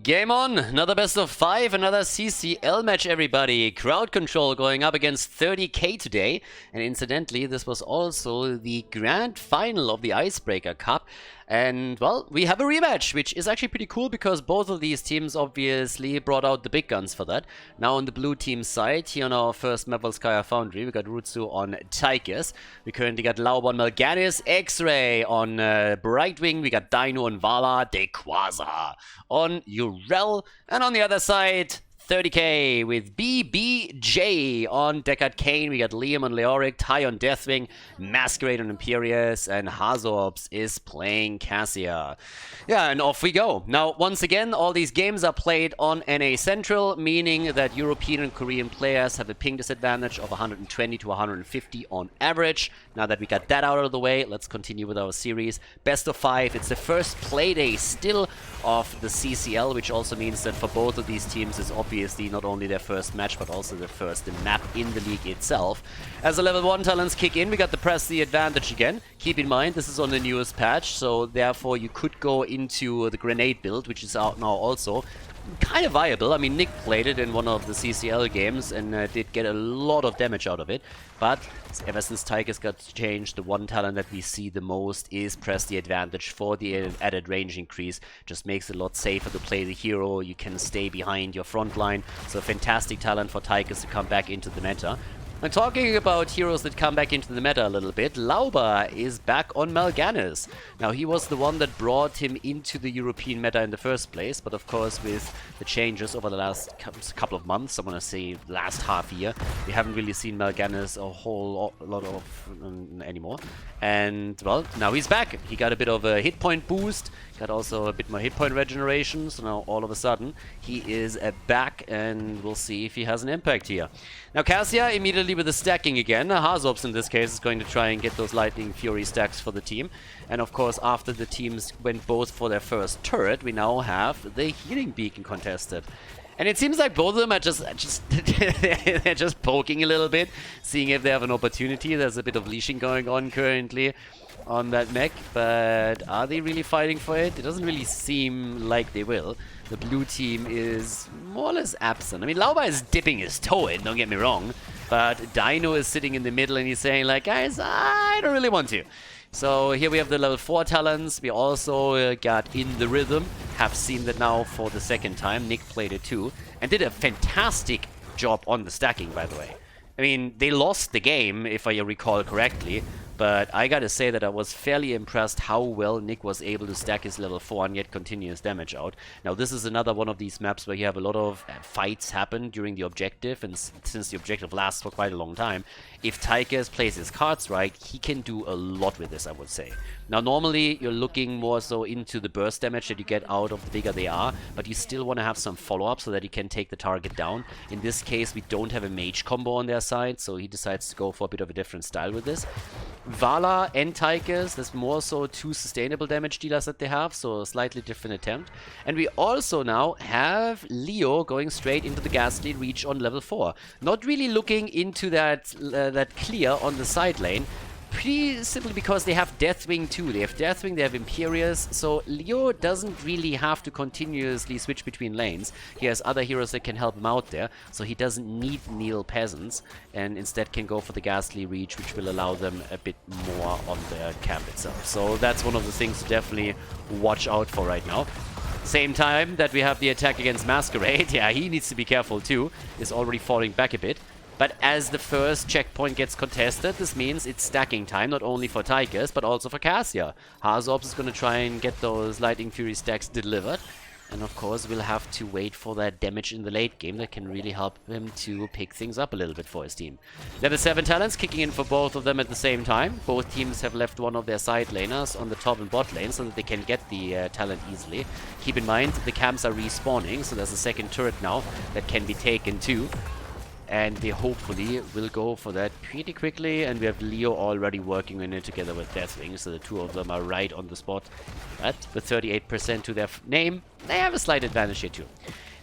Game on! Another best of 5, another CCL match, everybody. Crowd control going up against 30k today. And incidentally, this was also the grand final of the Icebreaker Cup. And, well, we have a rematch, which is actually pretty cool because both of these teams obviously brought out the big guns for that. Now on the blue team side, here on our first map Volskaya Foundry, we got Rutsu on Tychus. We currently got Laub on Mal'Ganis, X-Ray on Brightwing, we got Dino and Vala, Dequaza on Urel, and on the other side, 30k with BBJ on Deckard Kane. We got Liam on Leoric, Ty on Deathwing, Masquerade on Imperius, and Hazorps is playing Cassia. Yeah, and off we go. Now, once again, all these games are played on NA Central, meaning that European and Korean players have a ping disadvantage of 120 to 150 on average. Now that we got that out of the way, let's continue with our series. Best of 5, it's the first playday still of the CCL, which also means that for both of these teams it's obviously not only their first match, but also their first map in the league itself. As the level 1 talents kick in, we got the press the advantage again. Keep in mind, this is on the newest patch, so therefore you could go into the grenade build, which is out now also. Kind of viable. I mean, Nick played it in one of the CCL games and did get a lot of damage out of it. But ever since Tychus got changed, the one talent that we see the most is press the advantage for the added range increase. Just makes it a lot safer to play the hero. You can stay behind your front line. So a fantastic talent for Tychus to come back into the meta. And talking about heroes that come back into the meta a little bit, Lauba is back on Mal'Ganis. Now, he was the one that brought him into the European meta in the first place, but of course with the changes over the last couple of months, I want to say last half year, we haven't really seen Mal'Ganis a whole lot of anymore. And, well, now he's back. He got a bit of a hit point boost, got also a bit more hit point regeneration, so now all of a sudden he is back, and we'll see if he has an impact here. Now, Cassia immediately with the stacking again. Hazorps in this case is going to try and get those Lightning Fury stacks for the team. And of course, after the teams went both for their first turret, we now have the healing beacon contested. And it seems like both of them are they're just poking a little bit, seeing if they have an opportunity. There's a bit of leashing going on currently on that mech, but are they really fighting for it? It doesn't really seem like they will. The blue team is more or less absent. I mean, Lauba is dipping his toe in, don't get me wrong, but Dino is sitting in the middle and he's saying like, guys, I don't really want to. So here we have the level 4 talents. We also got In the Rhythm, have seen that now for the second time. Nick played it too, and did a fantastic job on the stacking, by the way. I mean, they lost the game, if I recall correctly, but I gotta say that I was fairly impressed how well Nick was able to stack his level 4 and yet continue his damage out. Now, this is another one of these maps where you have a lot of fights happen during the objective, and since the objective lasts for quite a long time, if Tychus plays his cards right, he can do a lot with this, I would say. Now, normally, you're looking more so into the burst damage that you get out of the bigger they are, but you still want to have some follow-up so that you can take the target down. In this case, we don't have a mage combo on their side, so he decides to go for a bit of a different style with this. Vala and Tychus, there's more so 2 sustainable damage dealers that they have, so a slightly different attempt. And we also now have Leo going straight into the Ghastly Reach on level 4. Not really looking into that clear on the side lane, pretty simply because they have Deathwing too. They have Deathwing, they have Imperius, so Leo doesn't really have to continuously switch between lanes. He has other heroes that can help him out there, so he doesn't need Kneel Peasants, and instead can go for the Ghastly Reach, which will allow them a bit more on their camp itself. So that's one of the things to definitely watch out for right now. Same time that we have the attack against Masquerade, yeah, he needs to be careful too, is already falling back a bit. But as the first checkpoint gets contested, this means it's stacking time, not only for Tychus, but also for Cassia. Hazorps is going to try and get those Lightning Fury stacks delivered. And of course, we'll have to wait for that damage in the late game that can really help him to pick things up a little bit for his team. Level 7 talents kicking in for both of them at the same time. Both teams have left one of their side laners on the top and bot lane so that they can get the talent easily. Keep in mind, the camps are respawning, so there's a second turret now that can be taken too. And they hopefully will go for that pretty quickly. And we have Leo already working on it together with Deathwing, so the two of them are right on the spot. But with 38% to their name, they have a slight advantage here too.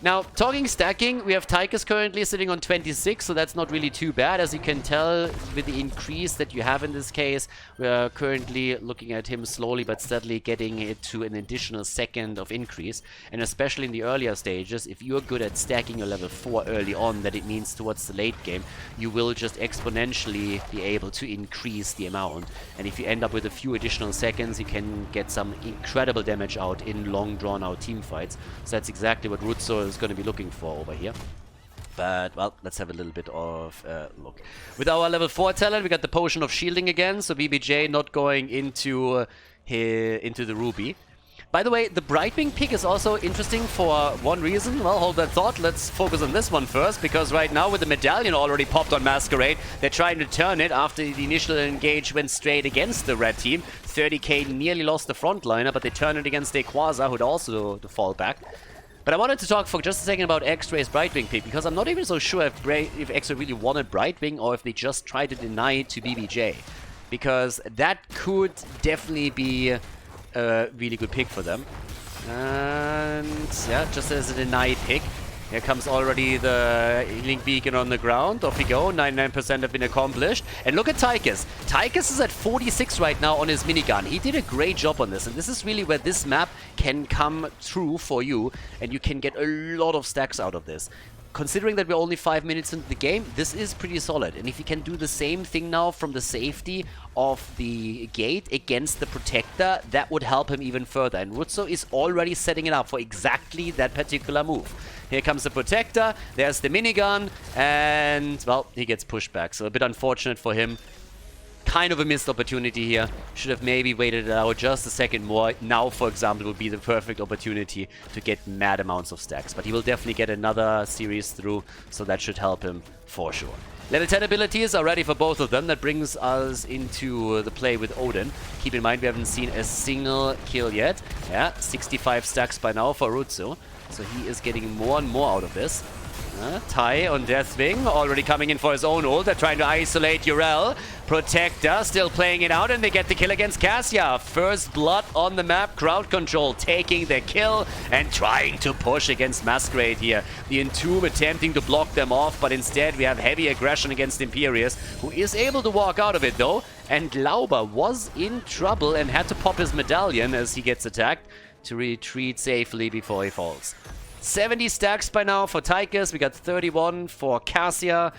Now, talking stacking, we have Tychus currently sitting on 26, so that's not really too bad. As you can tell, with the increase that you have in this case, we are currently looking at him slowly but steadily getting it to an additional second of increase. And especially in the earlier stages, if you're good at stacking your level 4 early on, that it means towards the late game, you will just exponentially be able to increase the amount. And if you end up with a few additional seconds, you can get some incredible damage out in long drawn-out team fights. So that's exactly what Rutzo is going to be looking for over here. But, well, let's have a little bit of look. With our level 4 talent, we got the potion of shielding again, so BBJ not going into the Ruby. By the way, the Brightwing pick is also interesting for one reason. Well, hold that thought. Let's focus on this one first, because right now with the medallion already popped on Masquerade, they're trying to turn it after the initial engage went straight against the red team. 30k nearly lost the frontliner, but they turn it against Equaza, who'd also to fall back. But I wanted to talk for just a second about X-Ray's Brightwing pick, because I'm not even so sure if X-Ray really wanted Brightwing or if they just tried to deny it to BBJ. Because that could definitely be a really good pick for them. And yeah, just as a denied pick. Here comes already the healing beacon on the ground. Off we go. 99% have been accomplished. And look at Tychus. Tychus is at 46 right now on his minigun. He did a great job on this. And this is really where this map can come through for you. And you can get a lot of stacks out of this. Considering that we're only 5 minutes into the game, this is pretty solid. And if you can do the same thing now from the safety of the gate against the protector, that would help him even further. And Rutzo is already setting it up for exactly that particular move. Here comes the protector, there's the minigun, and, well, he gets pushed back. So a bit unfortunate for him. Kind of a missed opportunity here. Should have maybe waited it out just a second more. Now, for example, would be the perfect opportunity to get mad amounts of stacks. But he will definitely get another series through, so that should help him for sure. Level 10 abilities are ready for both of them. That brings us into the play with Odin. Keep in mind, we haven't seen a single kill yet. Yeah, 65 stacks by now for Rutzo. So he is getting more and more out of this. Tai on Deathwing, already coming in for his own ult. They're trying to isolate Urel. Protector still playing it out, and they get the kill against Cassia. First blood on the map. Crowd control taking the kill and trying to push against Masquerade here. The Entomb attempting to block them off, but instead we have heavy aggression against Imperius, who is able to walk out of it though. And Lauber was in trouble and had to pop his medallion as he gets attacked to retreat safely before he falls. 70 stacks by now for Tychus. We got 31 for Cassia.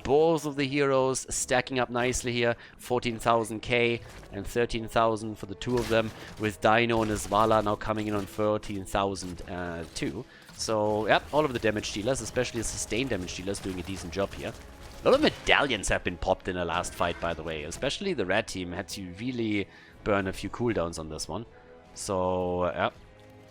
Both of the heroes stacking up nicely here. 14,000k and 13,000 for the two of them, with Dino and Isvala now coming in on 13,000 too. So, yep, all of the damage dealers, especially the sustained damage dealers, doing a decent job here. A lot of medallions have been popped in the last fight, by the way. Especially the red team had to really burn a few cooldowns on this one. So, yep.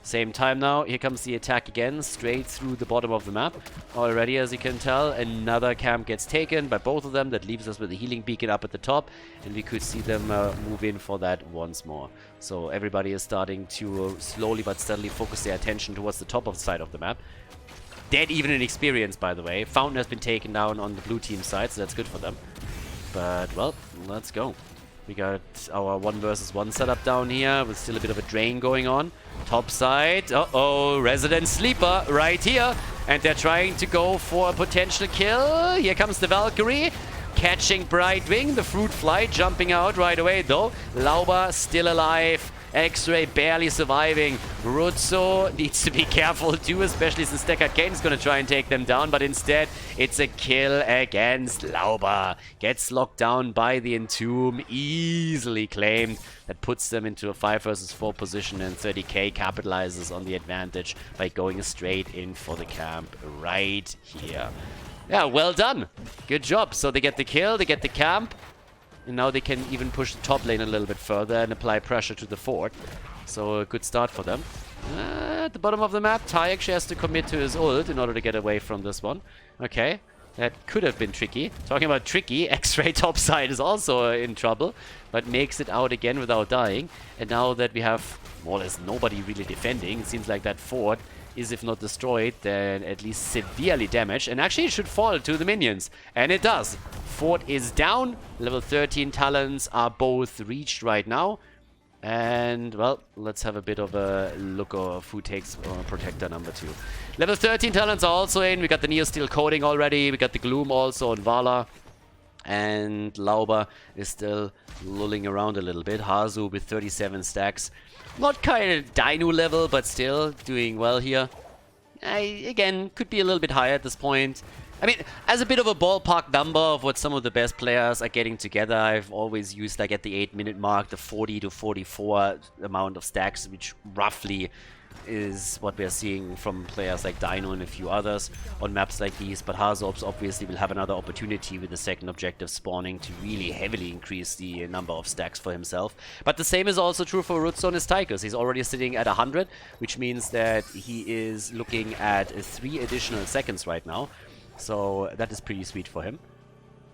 Same time now, here comes the attack again, straight through the bottom of the map. Already, as you can tell, another camp gets taken by both of them. That leaves us with a healing beacon up at the top, and we could see them move in for that once more. So everybody is starting to slowly but steadily focus their attention towards the top of the side of the map. Dead even in experience, by the way. Fountain has been taken down on the blue team side, so that's good for them. But, well, let's go. We got our 1 versus 1 setup down here with still a bit of a drain going on. Top side. Uh-oh, Resident Sleeper right here. And they're trying to go for a potential kill. Here comes the Valkyrie. Catching Brightwing. The Fruit Fly jumping out right away though. Lauber still alive. X-Ray barely surviving. Rutzo needs to be careful too, especially since Deckard Kane is going to try and take them down, but instead it's a kill against Lauber. Gets locked down by the Entomb, easily claimed. That puts them into a 5 versus 4 position, and 30k capitalizes on the advantage by going straight in for the camp right here. Yeah, well done. Good job. So they get the kill, they get the camp. And now they can even push the top lane a little bit further and apply pressure to the fort. So a good start for them. At the bottom of the map, Tai actually has to commit to his ult in order to get away from this one. Okay, that could have been tricky. Talking about tricky, X-Ray topside is also in trouble, but makes it out again without dying. And now that we have more or less nobody really defending, it seems like that fort is, if not destroyed, then at least severely damaged. And actually it should fall to the minions. And it does. Fort is down. Level 13 talents are both reached right now. And, well, let's have a bit of a look of who takes Protector number 2. Level 13 talents are also in. We got the Neo Steel Coating already. We got the Gloom also on Vala. And Lauber is still lulling around a little bit. Hazu with 37 stacks. Not kind of Dino level, but still doing well here. Again, could be a little bit higher at this point. I mean, as a bit of a ballpark number of what some of the best players are getting together, I've always used, like, at the 8-minute mark, the 40 to 44 amount of stacks, which roughly is what we're seeing from players like Dino and a few others on maps like these. But Hazops obviously will have another opportunity with the second objective spawning to really heavily increase the number of stacks for himself. But the same is also true for Rutzo and his Tigers. He's already sitting at 100, which means that he is looking at 3 additional seconds right now. So that is pretty sweet for him.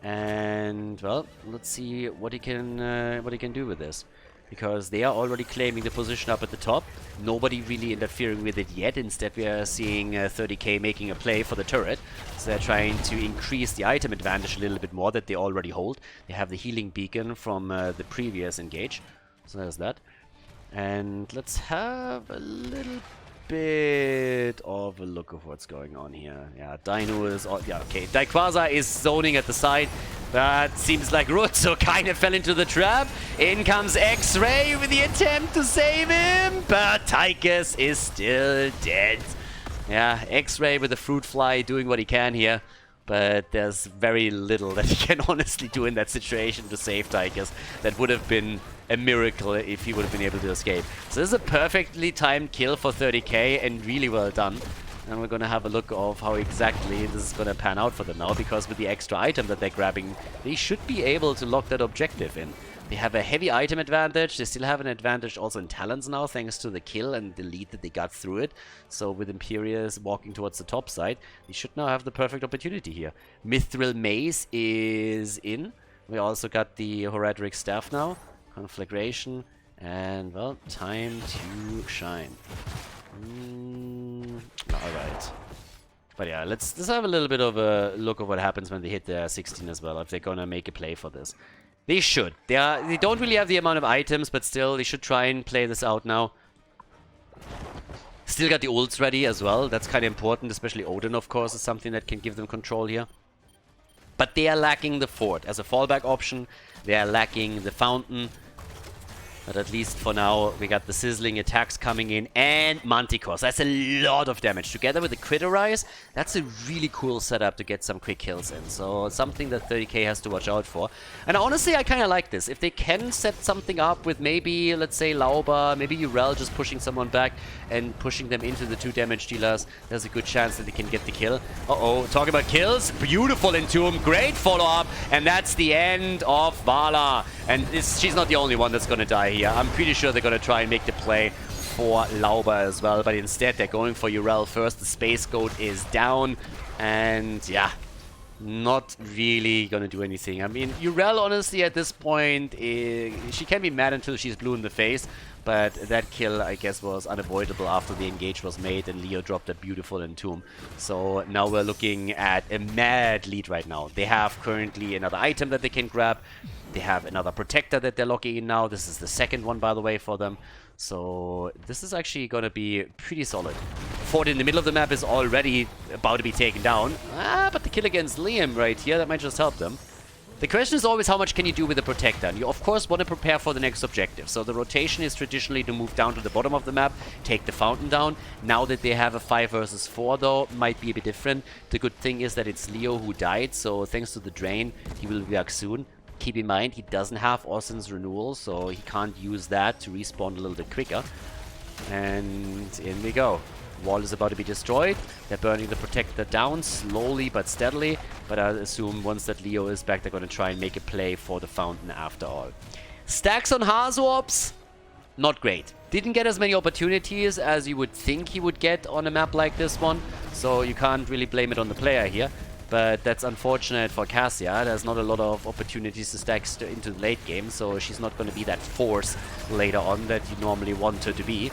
And, well, let's see what he can do with this. Because they are already claiming the position up at the top. Nobody really interfering with it yet. Instead, we are seeing 30k making a play for the turret. So they're trying to increase the item advantage a little bit more that they already hold. They have the healing beacon from the previous engage. So there's that. And let's have a little bit of a look of what's going on here. Yeah, Dino is... yeah, okay. Daikwaza is zoning at the side. That seems like Rutzo kind of fell into the trap. In comes X-Ray with the attempt to save him. But Tychus is still dead. Yeah, X-Ray with the fruit fly doing what he can here. But there's very little that he can honestly do in that situation to save Tychus. That would have been a miracle if he would have been able to escape. So this is a perfectly timed kill for 30k and really well done. And we're going to have a look of how exactly this is going to pan out for them now, because with the extra item that they're grabbing, they should be able to lock that objective in. They have a heavy item advantage. They still have an advantage also in talents now, thanks to the kill and the lead that they got through it. So with Imperius walking towards the top side, they should now have the perfect opportunity here. Mithril Maze is in. We also got the Horadric Staff now. Conflagration. And, well, time to shine. Alright. But yeah, let's have a little bit of a look of what happens when they hit the 16 as well, if they're gonna make a play for this. They should. They don't really have the amount of items, but still, they should try and play this out now. Still got the ults ready as well. That's kind of important, especially Odin, of course, is something that can give them control here. But they are lacking the fort as a fallback option. They are lacking the fountain. But at least for now, we got the sizzling attacks coming in and Manticores. That's a lot of damage. Together with the Criterize, that's a really cool setup to get some quick kills in. So something that 30k has to watch out for. And honestly, I kind of like this. If they can set something up with maybe, let's say, Lauba, maybe Urel just pushing someone back and pushing them into the 2 damage dealers, there's a good chance that they can get the kill. Uh-oh, talking about kills. Beautiful Entomb. Great follow-up. And that's the end of Vala. And she's not the only one that's going to die here. I'm pretty sure they're going to try and make the play for Lauba as well, but instead they're going for Urel first. The Space Goat is down, and yeah, not really going to do anything. I mean, Urel, honestly, at this point, she can be mad until she's blue in the face, but that kill, I guess, was unavoidable after the engage was made and Leo dropped that beautiful Entomb. So now we're looking at a mad lead right now. They have currently another item that they can grab. They have another protector that they're locking in now. This is the second one, by the way, for them. So this is actually going to be pretty solid. Fort in the middle of the map is already about to be taken down. But the kill against Liam right here, that might just help them. The question is always how much can you do with the protector. And you, of course, want to prepare for the next objective. So the rotation is traditionally to move down to the bottom of the map, take the fountain down. Now that they have a 5 versus 4, though, might be a bit different. The good thing is that it's Leo who died. So thanks to the drain, he will be back soon. Keep in mind, he doesn't have Austin's renewal, so he can't use that to respawn a little bit quicker. And in we go. Wall is about to be destroyed. They're burning the protector down slowly but steadily. But I assume once that Leo is back, they're going to try and make a play for the fountain after all. Stacks on Hazops, not great. Didn't get as many opportunities as you would think he would get on a map like this one. So you can't really blame it on the player here. But that's unfortunate for Cassia. There's not a lot of opportunities to stack into the late game, so she's not going to be that force later on that you normally want her to be.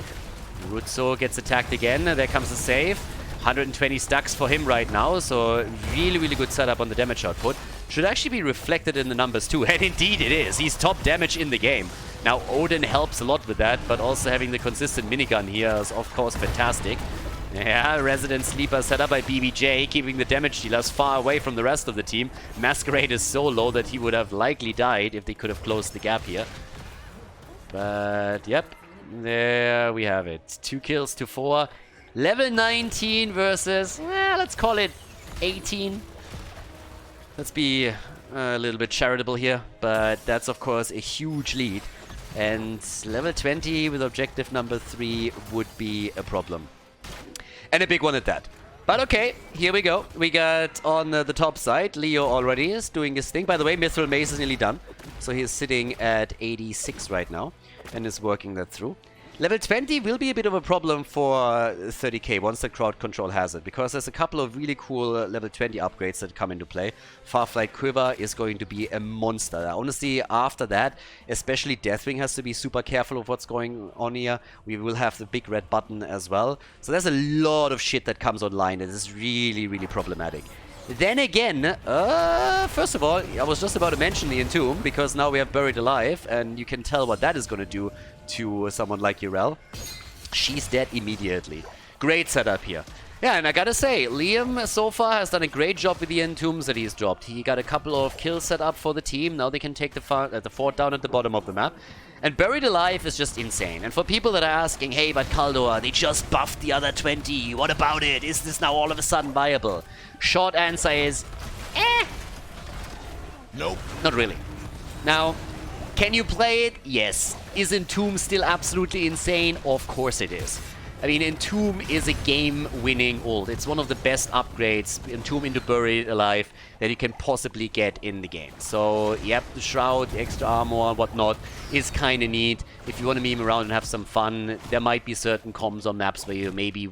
Rutzo gets attacked again, and there comes the save. 120 stacks for him right now, so really, really good setup on the damage output. Should actually be reflected in the numbers too, and indeed it is. He's top damage in the game. Now, Odin helps a lot with that, but also having the consistent minigun here is, of course, fantastic. Yeah, Resident Sleeper set up by BBJ, keeping the damage dealers far away from the rest of the team. Masquerade is so low that he would have likely died if they could have closed the gap here. But, yep, there we have it. 2 kills to 4. Level 19 versus, let's call it 18. Let's be a little bit charitable here, but that's, of course, a huge lead. And level 20 with objective number 3 would be a problem. And a big one at that. But okay, here we go. We got on the top side, Leo already is doing his thing. By the way, Mithril Mace is nearly done. So he's sitting at 86 right now and is working that through. Level 20 will be a bit of a problem for 30k once the crowd control has it, because there's a couple of really cool level 20 upgrades that come into play. Farflight Quiver is going to be a monster. Honestly, after that, especially Deathwing has to be super careful of what's going on here. We will have the big red button as well. So there's a lot of shit that comes online that is really, really problematic. Then again, first of all, I was just about to mention the Entomb, because now we have Buried Alive, and you can tell what that is going to do to someone like Urel. She's dead immediately. Great setup here. Yeah, and I gotta say, Liam so far has done a great job with the Entombs that he's dropped. He got a couple of kills set up for the team. Now they can take the fort down at the bottom of the map. And Buried Alive is just insane. And for people that are asking, hey, but Khaldor, they just buffed the other 20. What about it? Is this now all of a sudden viable? Short answer is, nope. Not really. Now, can you play it? Yes. Is Entomb still absolutely insane? Of course it is. I mean, Entomb is a game-winning ult. It's one of the best upgrades, Entomb into Buried Alive, that you can possibly get in the game. So, yep, the Shroud, the extra armor, whatnot, is kind of neat. If you want to meme around and have some fun, there might be certain comms on maps where you maybe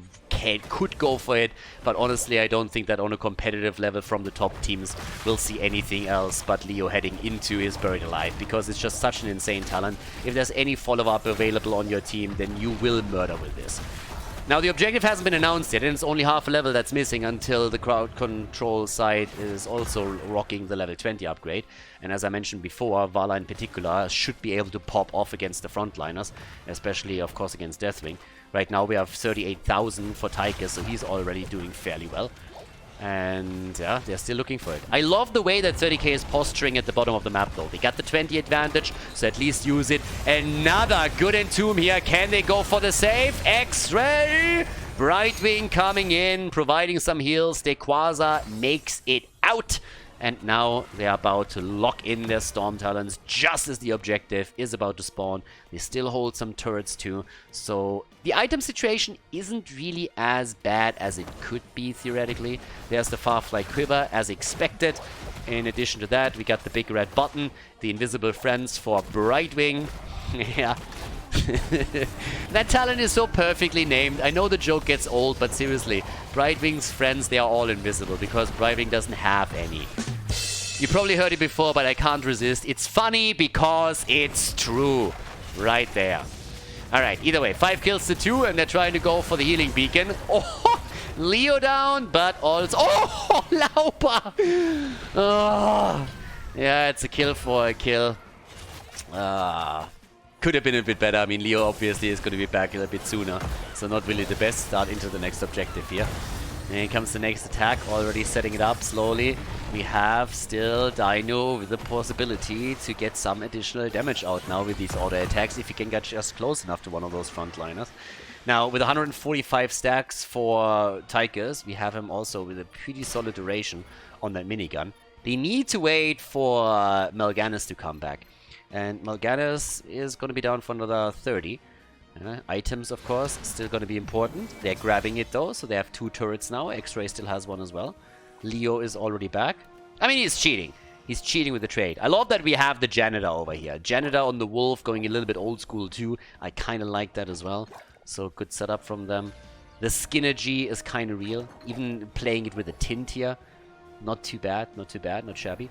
could go for it, but honestly, I don't think that on a competitive level from the top teams we'll see anything else but Leo heading into his Buried Alive, because it's just such an insane talent. If there's any follow-up available on your team, then you will murder with this. Now, the objective hasn't been announced yet, and it's only half a level that's missing until the crowd control side is also rocking the level 20 upgrade. And as I mentioned before, Vala in particular should be able to pop off against the frontliners, especially, of course, against Deathwing. Right now we have 38,000 for Tychus, so he's already doing fairly well. And yeah, they're still looking for it. I love the way that 30k is posturing at the bottom of the map though. They got the 20 advantage, so at least use it. Another good Entomb here. Can they go for the save? X-Ray! Brightwing coming in, providing some heals. Dequaza makes it out. And now they're about to lock in their Storm Talons just as the objective is about to spawn. They still hold some turrets too. So the item situation isn't really as bad as it could be theoretically. There's the Farflight Quiver as expected. In addition to that, we got the big red button, the invisible friends for Brightwing. Yeah. That talent is so perfectly named. I know the joke gets old, but seriously, Brightwing's friends, they are all invisible because Brightwing doesn't have any. You probably heard it before, but I can't resist. It's funny because it's true. Right there. Alright, either way, 5 kills to 2, and they're trying to go for the healing beacon. Oh, Leo down, but also... Oh, Laupa! Oh, yeah, it's a kill for a kill. Could have been a bit better. I mean, Leo obviously is going to be back a bit sooner. So not really the best start into the next objective here. And here comes the next attack, already setting it up slowly. We have still Dino with the possibility to get some additional damage out now with these auto attacks if he can get just close enough to one of those frontliners. Now, with 145 stacks for Tychus, we have him also with a pretty solid duration on that minigun. They need to wait for Mal'Ganis to come back. And Mal'Ganis is going to be down for another 30. Items, of course, still going to be important. They're grabbing it, though, so they have 2 turrets now. X-Ray still has one as well. Leo is already back. I mean, he's cheating. He's cheating with the trade. I love that we have the Janitor over here. Janitor on the Wolf going a little bit old school, too. I kind of like that as well. So, good setup from them. The Skinergy is kind of real. Even playing it with a tint here. Not too bad, not too bad, not shabby.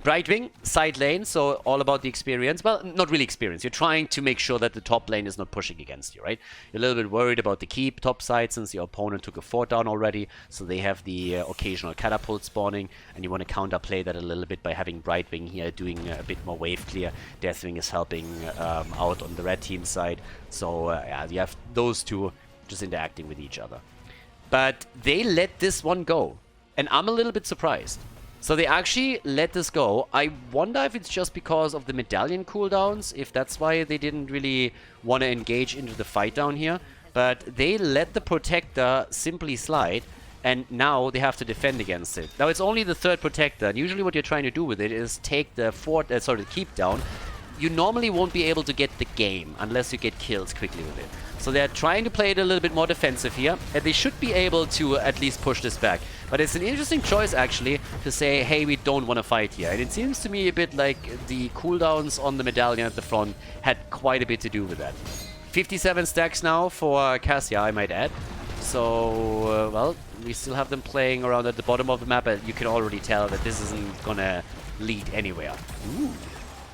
Brightwing, side lane, so all about the experience. Well, not really experience. You're trying to make sure that the top lane is not pushing against you, right? You're a little bit worried about the keep top side since your opponent took a fort down already, so they have the occasional catapult spawning, and you want to counterplay that a little bit by having Brightwing here doing a bit more wave clear. Deathwing is helping out on the red team side, so yeah, you have those two just interacting with each other. But they let this one go, and I'm a little bit surprised. So they actually let this go. I wonder if it's just because of the medallion cooldowns, if that's why they didn't really want to engage into the fight down here. But they let the protector simply slide, and now they have to defend against it. Now it's only the third protector, and usually what you're trying to do with it is take the the keep down. You normally won't be able to get the game unless you get kills quickly with it. So they're trying to play it a little bit more defensive here, and they should be able to at least push this back. But it's an interesting choice, actually, to say, hey, we don't want to fight here. And it seems to me a bit like the cooldowns on the medallion at the front had quite a bit to do with that. 57 stacks now for Cassia, I might add. So, well, we still have them playing around at the bottom of the map, and you can already tell that this isn't gonna lead anywhere. Ooh.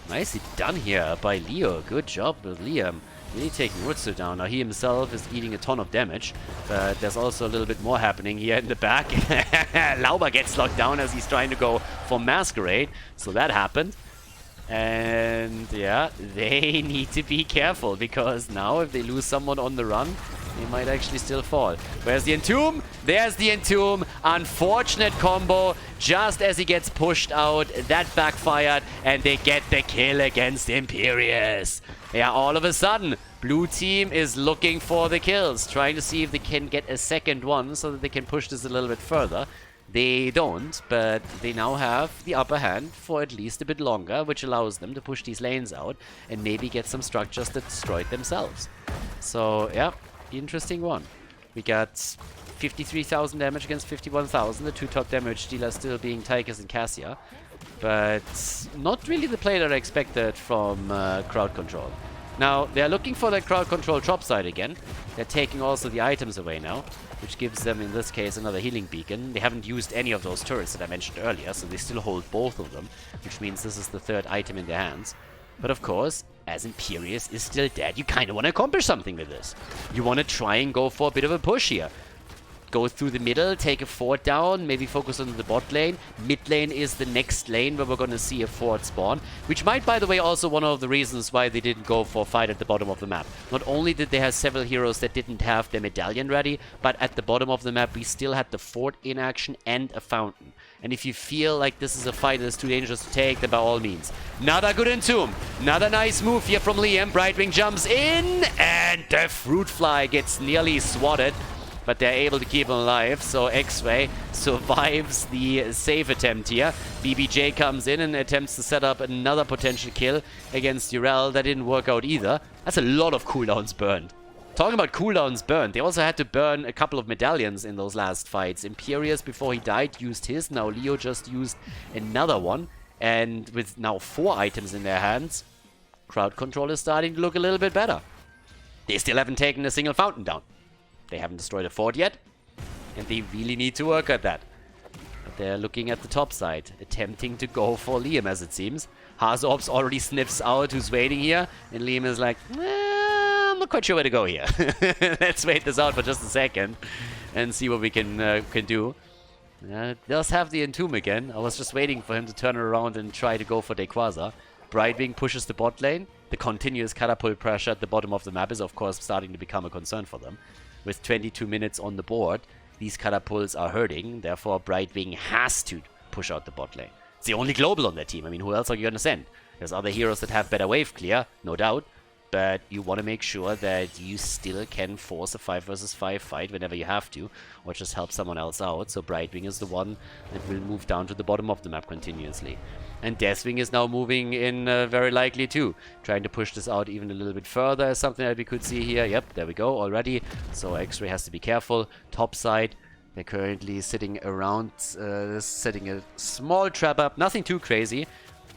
Nicely done here by Leo. Good job with Liam. Really taking Rutsu down. Now he himself is eating a ton of damage, but there's also a little bit more happening here in the back. Lauber gets locked down as he's trying to go for Masquerade, so that happened. And yeah, they need to be careful, because now if they lose someone on the run, they might actually still fall. Where's the Entomb? There's the Entomb. Unfortunate combo. Just as he gets pushed out, that backfired, and they get the kill against Imperius. Yeah, all of a sudden, blue team is looking for the kills, trying to see if they can get a second one so that they can push this a little bit further. They don't, but they now have the upper hand for at least a bit longer, which allows them to push these lanes out and maybe get some structures that destroyed themselves. So, yeah, interesting one. We got 53,000 damage against 51,000, the two top damage dealers still being Tychus and Cassia. But not really the play that I expected from crowd control. Now, they're looking for the crowd control top side again. They're taking also the items away now, which gives them, in this case, another healing beacon. They haven't used any of those turrets that I mentioned earlier, so they still hold both of them, which means this is the third item in their hands. But of course, as Imperius is still dead, you kind of want to accomplish something with this. You want to try and go for a bit of a push here. Go through the middle, take a fort down, maybe focus on the bot lane. Mid lane is the next lane where we're going to see a fort spawn, which might, by the way, also one of the reasons why they didn't go for a fight at the bottom of the map. Not only did they have several heroes that didn't have their medallion ready, but at the bottom of the map we still had the fort in action and a fountain. And if you feel like this is a fight that's too dangerous to take, then by all means. Another good Entomb. Another nice move here from Liam. Brightwing jumps in, and the Fruit Fly gets nearly swatted. But they're able to keep him alive, so X-Ray survives the save attempt here. BBJ comes in and attempts to set up another potential kill against Urel. That didn't work out either. That's a lot of cooldowns burned. Talking about cooldowns burned, they also had to burn a couple of medallions in those last fights. Imperius, before he died, used his. Now Leo just used another one. And with now 4 items in their hands, crowd control is starting to look a little bit better. They still haven't taken a single fountain down. They haven't destroyed a fort yet, and they really need to work at that. But they're looking at the top side, attempting to go for Liam, as it seems. Hazorps already sniffs out who's waiting here, and Liam is like, I'm not quite sure where to go here. Let's wait this out for just a second and see what we can do. Does have the Entomb again. I was just waiting for him to turn around and try to go for Dequaza. Brightwing pushes the bot lane. The continuous catapult pressure at the bottom of the map is, of course, starting to become a concern for them. With 22 minutes on the board, these catapults are hurting. Therefore, Brightwing has to push out the bot lane. It's the only global on their team. I mean, who else are you going to send? There's other heroes that have better wave clear, no doubt. But you want to make sure that you still can force a 5 versus 5 fight whenever you have to, or just help someone else out. So Brightwing is the one that will move down to the bottom of the map continuously. And Deathwing is now moving in very likely too. Trying to push this out even a little bit further is something that we could see here. Yep, there we go already. So X-Ray has to be careful. Top side, they're currently sitting around, setting a small trap up. Nothing too crazy.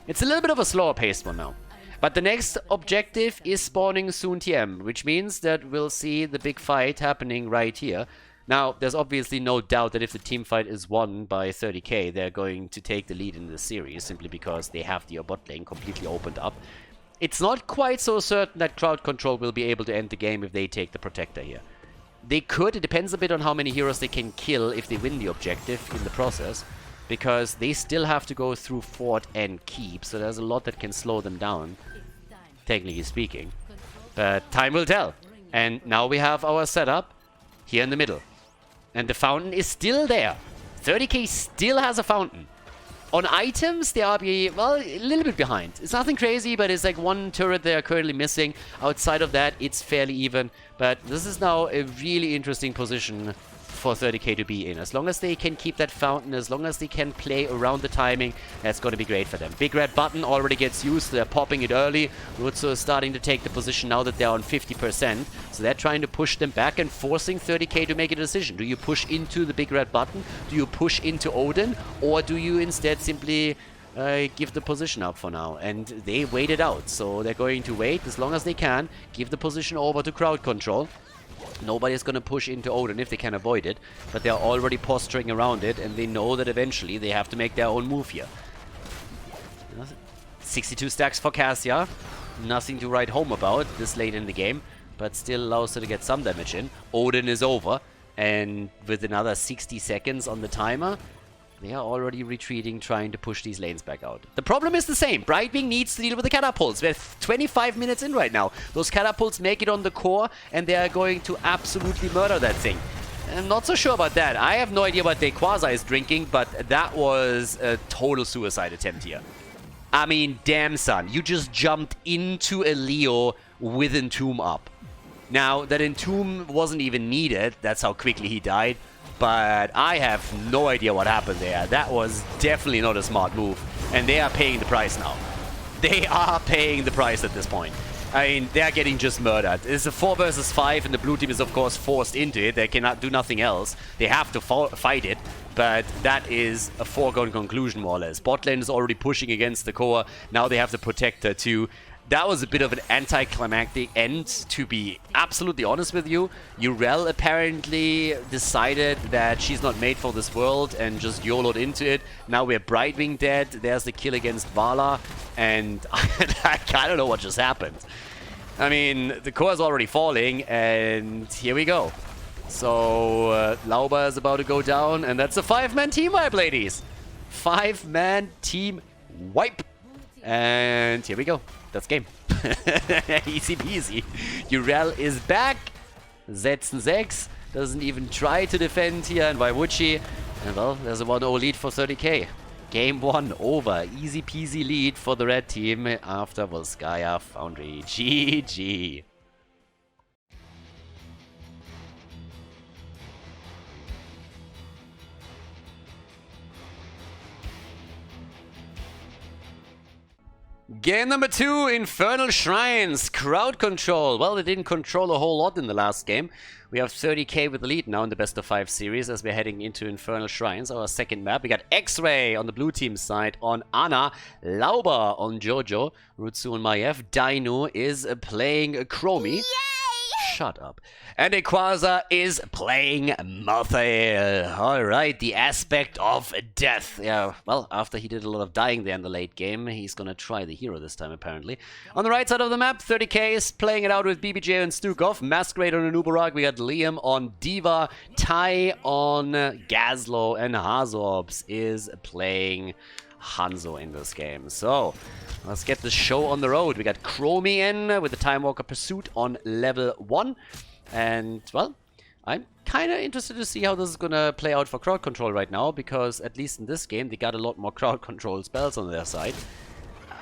It's a little bit of a slower paced one now. But the next objective is spawning soon TM, which means that we'll see the big fight happening right here. Now, there's obviously no doubt that if the team fight is won by 30k, they're going to take the lead in the series, simply because they have the bot lane completely opened up. It's not quite so certain that crowd control will be able to end the game if they take the protector here. They could, it depends a bit on how many heroes they can kill if they win the objective in the process, because they still have to go through fort and keep, so there's a lot that can slow them down, technically speaking. But time will tell. And now we have our setup here in the middle. And the fountain is still there. 30k still has a fountain. On items, they are, well, a little bit behind. It's nothing crazy, but it's like one turret they are currently missing. Outside of that, it's fairly even. But this is now a really interesting position for 30k to be in. As long as they can keep that fountain, as long as they can play around the timing, that's going to be great for them. Big red button already gets used. They're popping it early. Rutsu is starting to take the position now that they're on 50%. So they're trying to push them back and forcing 30k to make a decision. Do you push into the big red button? Do you push into Odin? Or do you instead simply give the position up for now? And they wait it out. So they're going to wait as long as they can. Give the position over to crowd control. Nobody's going to push into Odin if they can avoid it, but they're already posturing around it, and they know that eventually they have to make their own move here. 62 stacks for Cassia. Nothing to write home about this late in the game, but still allows her to get some damage in. Odin is over, and with another 60 seconds on the timer, they are already retreating, trying to push these lanes back out. The problem is the same. Brightwing needs to deal with the catapults. We're 25 minutes in right now. Those catapults make it on the core, and they are going to absolutely murder that thing. I'm not so sure about that. I have no idea what Quasar is drinking, but that was a total suicide attempt here. I mean, damn son. You just jumped into a Leo with Entomb up. Now, that Entomb wasn't even needed. That's how quickly he died. But I have no idea what happened there. That was definitely not a smart move. And they are paying the price now. They are paying the price at this point. I mean, they are getting just murdered. It's a 4 versus 5, and the blue team is, of course, forced into it. They cannot do nothing else. They have to fight it. But that is a foregone conclusion, more or less. Bot lane is already pushing against the core. Now they have the protector, too. That was a bit of an anticlimactic end, to be absolutely honest with you. Urel apparently decided that she's not made for this world and just YOLO'd into it. Now we're Brightwing dead. There's the kill against Vala. And I don't know what just happened. I mean, the core is already falling, and here we go. So, Lauba is about to go down, and that's a 5-man team wipe, ladies. 5-man team wipe. And here we go. That's game. Easy peasy. Urel is back. Setzen 6 doesn't even try to defend here, and why would she? And well, there's a 1-0 lead for 30k. Game 1 over. Easy peasy lead for the red team after Volskaya Foundry. GG. Game number 2, Infernal Shrines, crowd control. Well, they didn't control a whole lot in the last game. We have 30k with the lead now in the best of 5 series as we're heading into Infernal Shrines, our second map. We got X-Ray on the blue team side on Ana, Lauba on Jojo, Rutsu and Maiev. Dino is playing Chromie. Yay! Shut up. And Quasar is playing Malthael. Alright, the aspect of death. Yeah, well, after he did a lot of dying there in the late game, he's gonna try the hero this time, apparently. On the right side of the map, 30k is playing it out with BBJ and Stukov. Masquerade on Anubarak. We got Liam on Diva. Tai on Gazlo. And Hazorbs is playing Hanzo in this game. So, let's get the show on the road. We got Chromie in with the Time Walker Pursuit on level 1. And, well, I'm kind of interested to see how this is going to play out for crowd control right now, because at least in this game, they got a lot more crowd control spells on their side.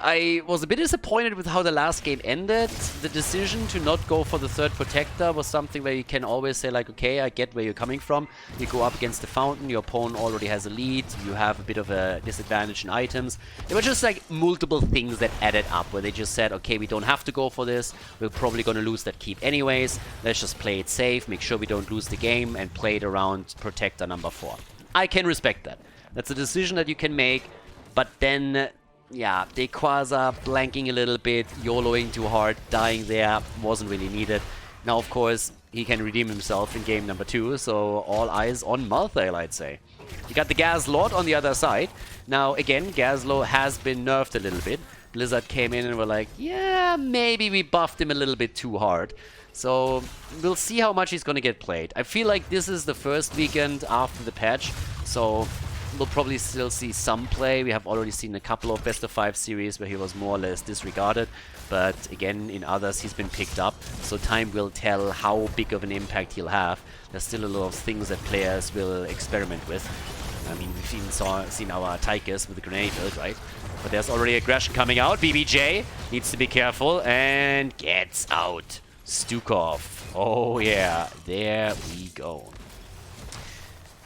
I was a bit disappointed with how the last game ended. The decision to not go for the third protector was something where you can always say, like, okay, I get where you're coming from. You go up against the fountain, your opponent already has a lead, you have a bit of a disadvantage in items. There were just like multiple things that added up, where they just said, okay, we don't have to go for this, we're probably going to lose that keep anyways, let's just play it safe, make sure we don't lose the game, and play it around protector number 4. I can respect that. That's a decision that you can make, but then... yeah, Quasar blanking a little bit, YOLOing too hard, dying there, wasn't really needed. Now, of course, he can redeem himself in game number 2. So all eyes on Malthael, I'd say. You got the Gas Lord on the other side. Now, again, Gazlo has been nerfed a little bit. Blizzard came in and were like, yeah, maybe we buffed him a little bit too hard. So we'll see how much he's going to get played. I feel like this is the first weekend after the patch, so we'll probably still see some play. We have already seen a couple of best of 5 series where he was more or less disregarded, but again, in others he's been picked up, so time will tell how big of an impact he'll have. There's still a lot of things that players will experiment with. I mean, we've even seen our Tychus with the grenade build, right? But there's already aggression coming out. BBJ needs to be careful and gets out. Stukov. Oh yeah, there we go.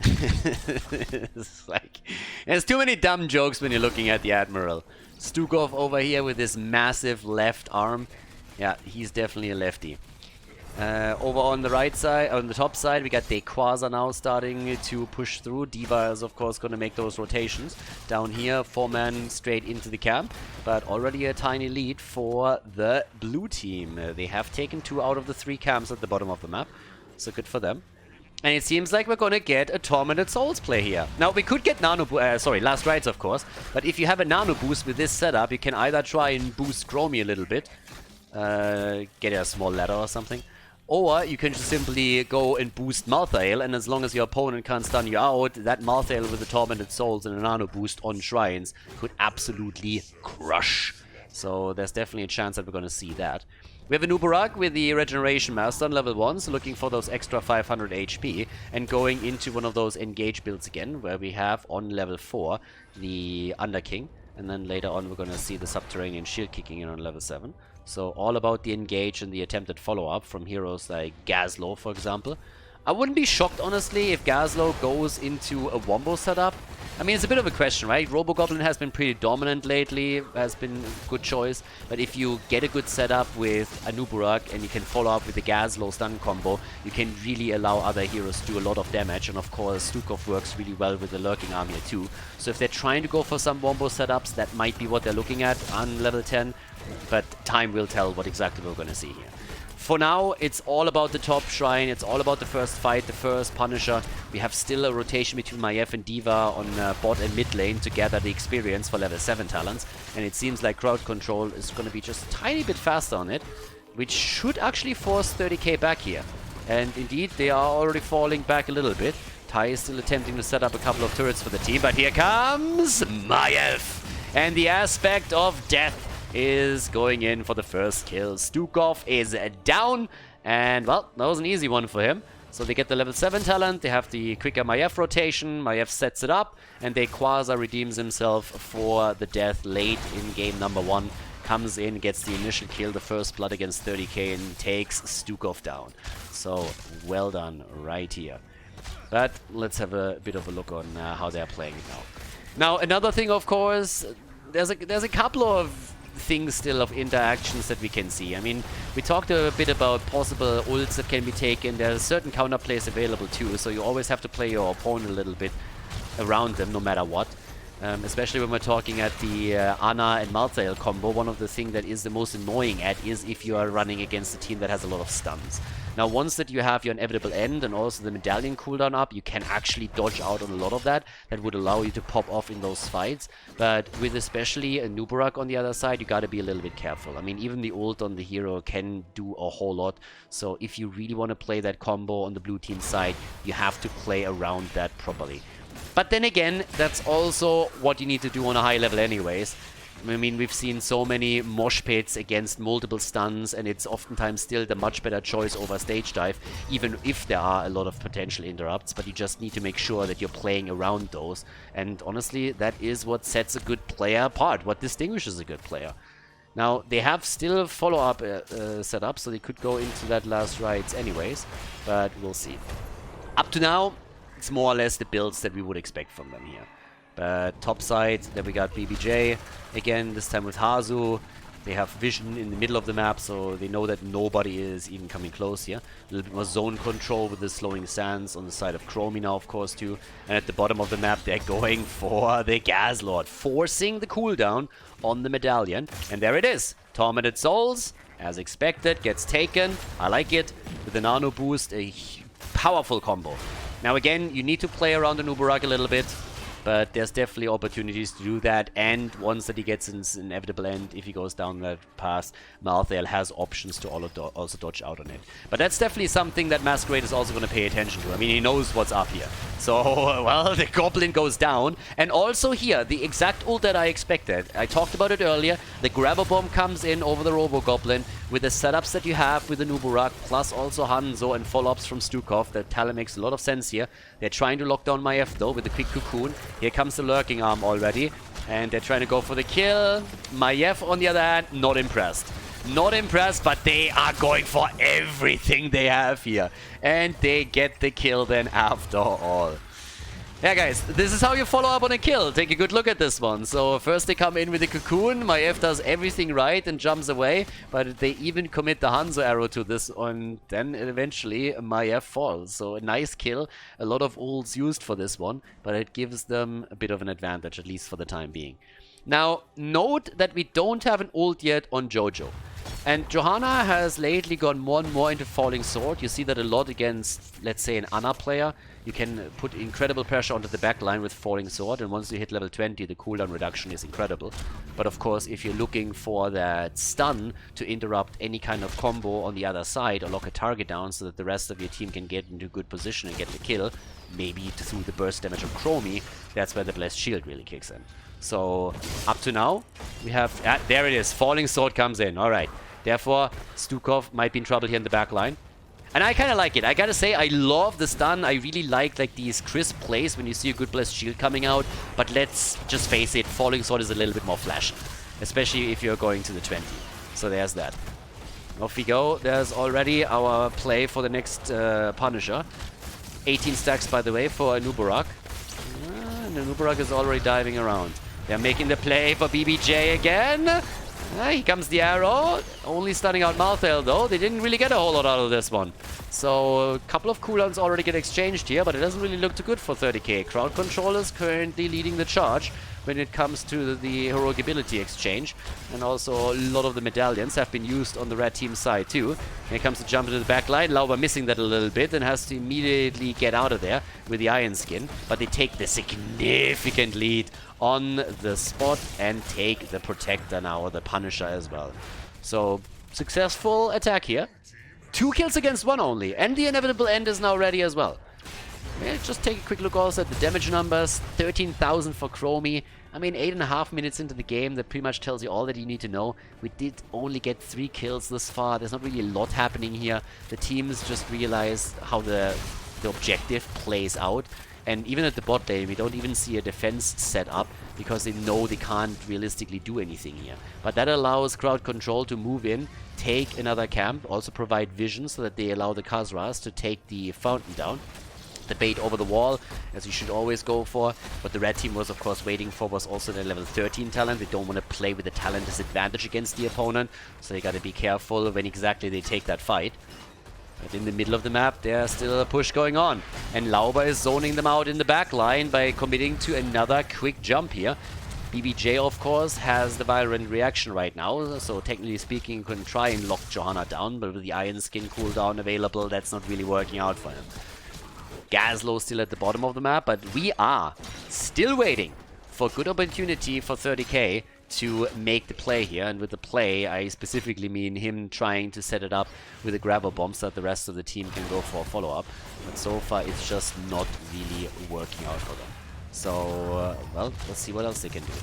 It's like, there's too many dumb jokes when you're looking at the Admiral. Stukov over here with this massive left arm. Yeah, he's definitely a lefty. Over on the right side, on the top side, we got Dequaza now starting to push through. D.Va is of course going to make those rotations. Down here, 4-man straight into the camp, but already a tiny lead for the blue team. They have taken 2 out of the 3 camps at the bottom of the map, so good for them. And it seems like we're going to get a Tormented Souls play here. Now, we could get Last Rites, of course, but if you have a Nano Boost with this setup, you can either try and boost Chromie a little bit, get a small ladder or something, or you can just simply go and boost Malthael, and as long as your opponent can't stun you out, that Malthael with the Tormented Souls and a Nano Boost on Shrines could absolutely crush. So there's definitely a chance that we're going to see that. We have a Nubarak with the Regeneration Master on level 1, so looking for those extra 500 HP, and going into one of those Engage builds again, where we have on level 4 the Underking, and then later on we're going to see the Subterranean Shield kicking in on level 7. So all about the engage and the attempted follow-up from heroes like Gazlo, for example. I wouldn't be shocked, honestly, if Gazlo goes into a Wombo setup. I mean, it's a bit of a question, right? Robogoblin has been pretty dominant lately, has been a good choice. But if you get a good setup with Anuburak and you can follow up with the Gazlo stun combo, you can really allow other heroes to do a lot of damage. And of course, Stukov works really well with the Lurking Army too. So if they're trying to go for some Wombo setups, that might be what they're looking at on level 10. But time will tell what exactly we're going to see here. For now, it's all about the top shrine, it's all about the first fight, the first Punisher. We have still a rotation between Maiev and D.Va on bot and mid lane to gather the experience for level 7 talents. And it seems like crowd control is going to be just a tiny bit faster on it, which should actually force 30k back here. And indeed, they are already falling back a little bit. Tai is still attempting to set up a couple of turrets for the team, but here comes Maiev! And the aspect of death is going in for the first kill. Stukov is down, and well, that was an easy one for him. So they get the level 7 talent, they have the quicker Maiev rotation, Maiev sets it up, and Dequaza redeems himself for the death late in game number 1. Comes in, gets the initial kill, the first blood against 30k, and takes Stukov down. So, well done right here. But let's have a bit of a look on how they're playing it now. Now, another thing, of course, there's a couple of things still of interactions that we can see. I mean, we talked a bit about possible ults that can be taken. There's certain counterplays available too, so you always have to play your opponent a little bit around them no matter what. Especially when we're talking at the Ana and Malthael combo, one of the things that is the most annoying is if you are running against a team that has a lot of stuns. Now, once that you have your inevitable end and also the medallion cooldown up, you can actually dodge out on a lot of that. That would allow you to pop off in those fights. But with especially a Nubarak on the other side, you gotta be a little bit careful. I mean, even the ult on the hero can do a whole lot. So if you really want to play that combo on the blue team side, you have to play around that properly. But then again, that's also what you need to do on a high level anyways. I mean, we've seen so many mosh pits against multiple stuns, and it's oftentimes still the much better choice over stage dive, even if there are a lot of potential interrupts, but you just need to make sure that you're playing around those. And honestly, that is what sets a good player apart, what distinguishes a good player. Now, they have still follow-up set up, so they could go into that last rites anyways, but we'll see. Up to now, it's more or less the builds that we would expect from them here. But top side, then we got BBJ, again, this time with Hazu. They have vision in the middle of the map, so they know that nobody is even coming close here. A little bit more zone control with the slowing sands on the side of Chromie now, of course, too. And at the bottom of the map, they're going for the Gas Lord, forcing the cooldown on the medallion. And there it is. Tormented Souls, as expected, gets taken. I like it. With the nano boost, a powerful combo. Now again, you need to play around the Nubarak a little bit, but there's definitely opportunities to do that, and once that he gets his inevitable end, if he goes down that path, Malthael has options to also dodge out on it. But that's definitely something that Masquerade is also going to pay attention to. I mean, he knows what's up here. So, well, the Goblin goes down, and also here, the exact ult that I expected. I talked about it earlier. The Grabber Bomb comes in over the Robo-Goblin with the setups that you have with the Nubarak, plus also Hanzo and follow-ups from Stukov. That talent makes a lot of sense here. They're trying to lock down Maiev, though, with the quick Cocoon. Here comes the Lurking Arm already, and they're trying to go for the kill. Maiev, on the other hand, not impressed. Not impressed, but they are going for everything they have here. And they get the kill then after all. Yeah, guys, this is how you follow up on a kill. Take a good look at this one. So first they come in with the Cocoon. Maiev does everything right and jumps away, but they even commit the Hanzo arrow to this, and then eventually Maiev falls. So a nice kill. A lot of ults used for this one, but it gives them a bit of an advantage, at least for the time being. Now, note that we don't have an ult yet on Jojo. And Johanna has lately gone more and more into Falling Sword. You see that a lot against, let's say, an Ana player. You can put incredible pressure onto the backline with Falling Sword, and once you hit level 20, the cooldown reduction is incredible. But of course, if you're looking for that stun to interrupt any kind of combo on the other side, or lock a target down so that the rest of your team can get into good position and get the kill, maybe through the burst damage of Chromie, that's where the Blessed Shield really kicks in. So, up to now, we have... there it is, Falling Sword comes in, alright. Therefore, Stukov might be in trouble here in the back line. And I kind of like it. I gotta say, I love the stun. I really like these crisp plays when you see a good Blessed Shield coming out. But let's just face it, Falling Sword is a little bit more flashy. Especially if you're going to the 20. So there's that. Off we go. There's already our play for the next Punisher. 18 stacks, by the way, for a Nubarak. And the Nubarak is already diving around. They're making the play for BBJ again. Here comes the arrow. Only stunning out Malthael, though. They didn't really get a whole lot out of this one. So a couple of cooldowns already get exchanged here, but it doesn't really look too good for 30k. Crowd Control is currently leading the charge when it comes to the heroic ability exchange. And also a lot of the medallions have been used on the red team side too. Here comes the jump into the back line. Lauber missing that a little bit and has to immediately get out of there with the Iron Skin. But they take the significant lead on the spot and take the Protector now, or the Punisher as well. So, successful attack here. 2 kills against 1 only, and the inevitable end is now ready as well. Yeah, just take a quick look also at the damage numbers. 13,000 for Chromie. I mean, 8.5 minutes into the game, that pretty much tells you all that you need to know. We did only get 3 kills this far. There's not really a lot happening here. The teams just realized how the objective plays out. And even at the bot lane, we don't even see a defense set up because they know they can't realistically do anything here. But that allows Crowd Control to move in, take another camp, also provide vision so that they allow the Khazras to take the fountain down. The bait over the wall, as you should always go for. What the red team was, of course, waiting for was also the level 13 talent. They don't want to play with the talent disadvantage against the opponent, so they gotta be careful when exactly they take that fight. But in the middle of the map, there's still a push going on. And Lauber is zoning them out in the back line by committing to another quick jump here. BBJ, of course, has the Violent Reaction right now, so technically speaking, you can try and lock Johanna down, but with the Iron Skin cooldown available, that's not really working out for him. Gazlo still at the bottom of the map, but we are still waiting for good opportunity for 30k to make the play here. And with the play, I specifically mean him trying to set it up with a grabber bomb so that the rest of the team can go for a follow-up. But so far, it's just not really working out for them. So, well, let's see what else they can do.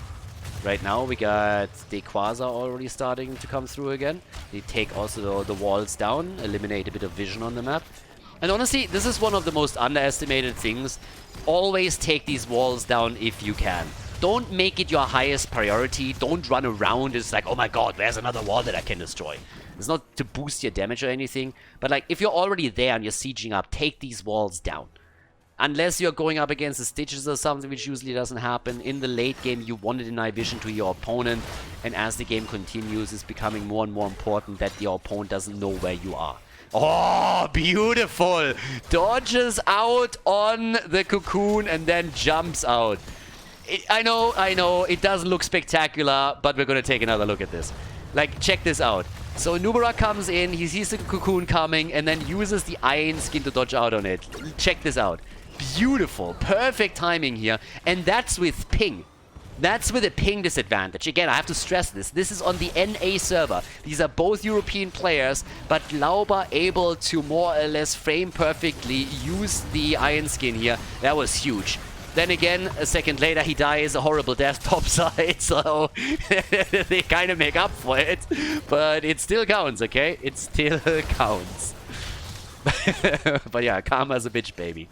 Right now, we got Dequaza already starting to come through again. They take also the walls down, eliminate a bit of vision on the map. And honestly, this is one of the most underestimated things. Always take these walls down if you can. Don't make it your highest priority. Don't run around. It's like, oh my god, there's another wall that I can destroy. It's not to boost your damage or anything. But like, if you're already there and you're sieging up, take these walls down. Unless you're going up against the Stitches or something, which usually doesn't happen. In the late game, you want to deny vision to your opponent. And as the game continues, it's becoming more and more important that your opponent doesn't know where you are. Oh, beautiful! Dodges out on the cocoon and then jumps out. I know, it doesn't look spectacular, but we're going to take another look at this. Like, check this out. So Nubara comes in, he sees the cocoon coming, and then uses the iron skin to dodge out on it. Check this out. Beautiful. Perfect timing here. And that's with ping. That's with a ping disadvantage. Again, I have to stress this. This is on the NA server. These are both European players, but Lauber able to more or less frame perfectly use the iron skin here. That was huge. Then again, a second later, he dies a horrible death topside, so they kind of make up for it. But it still counts, okay? It still counts. But yeah, karma's a bitch, baby.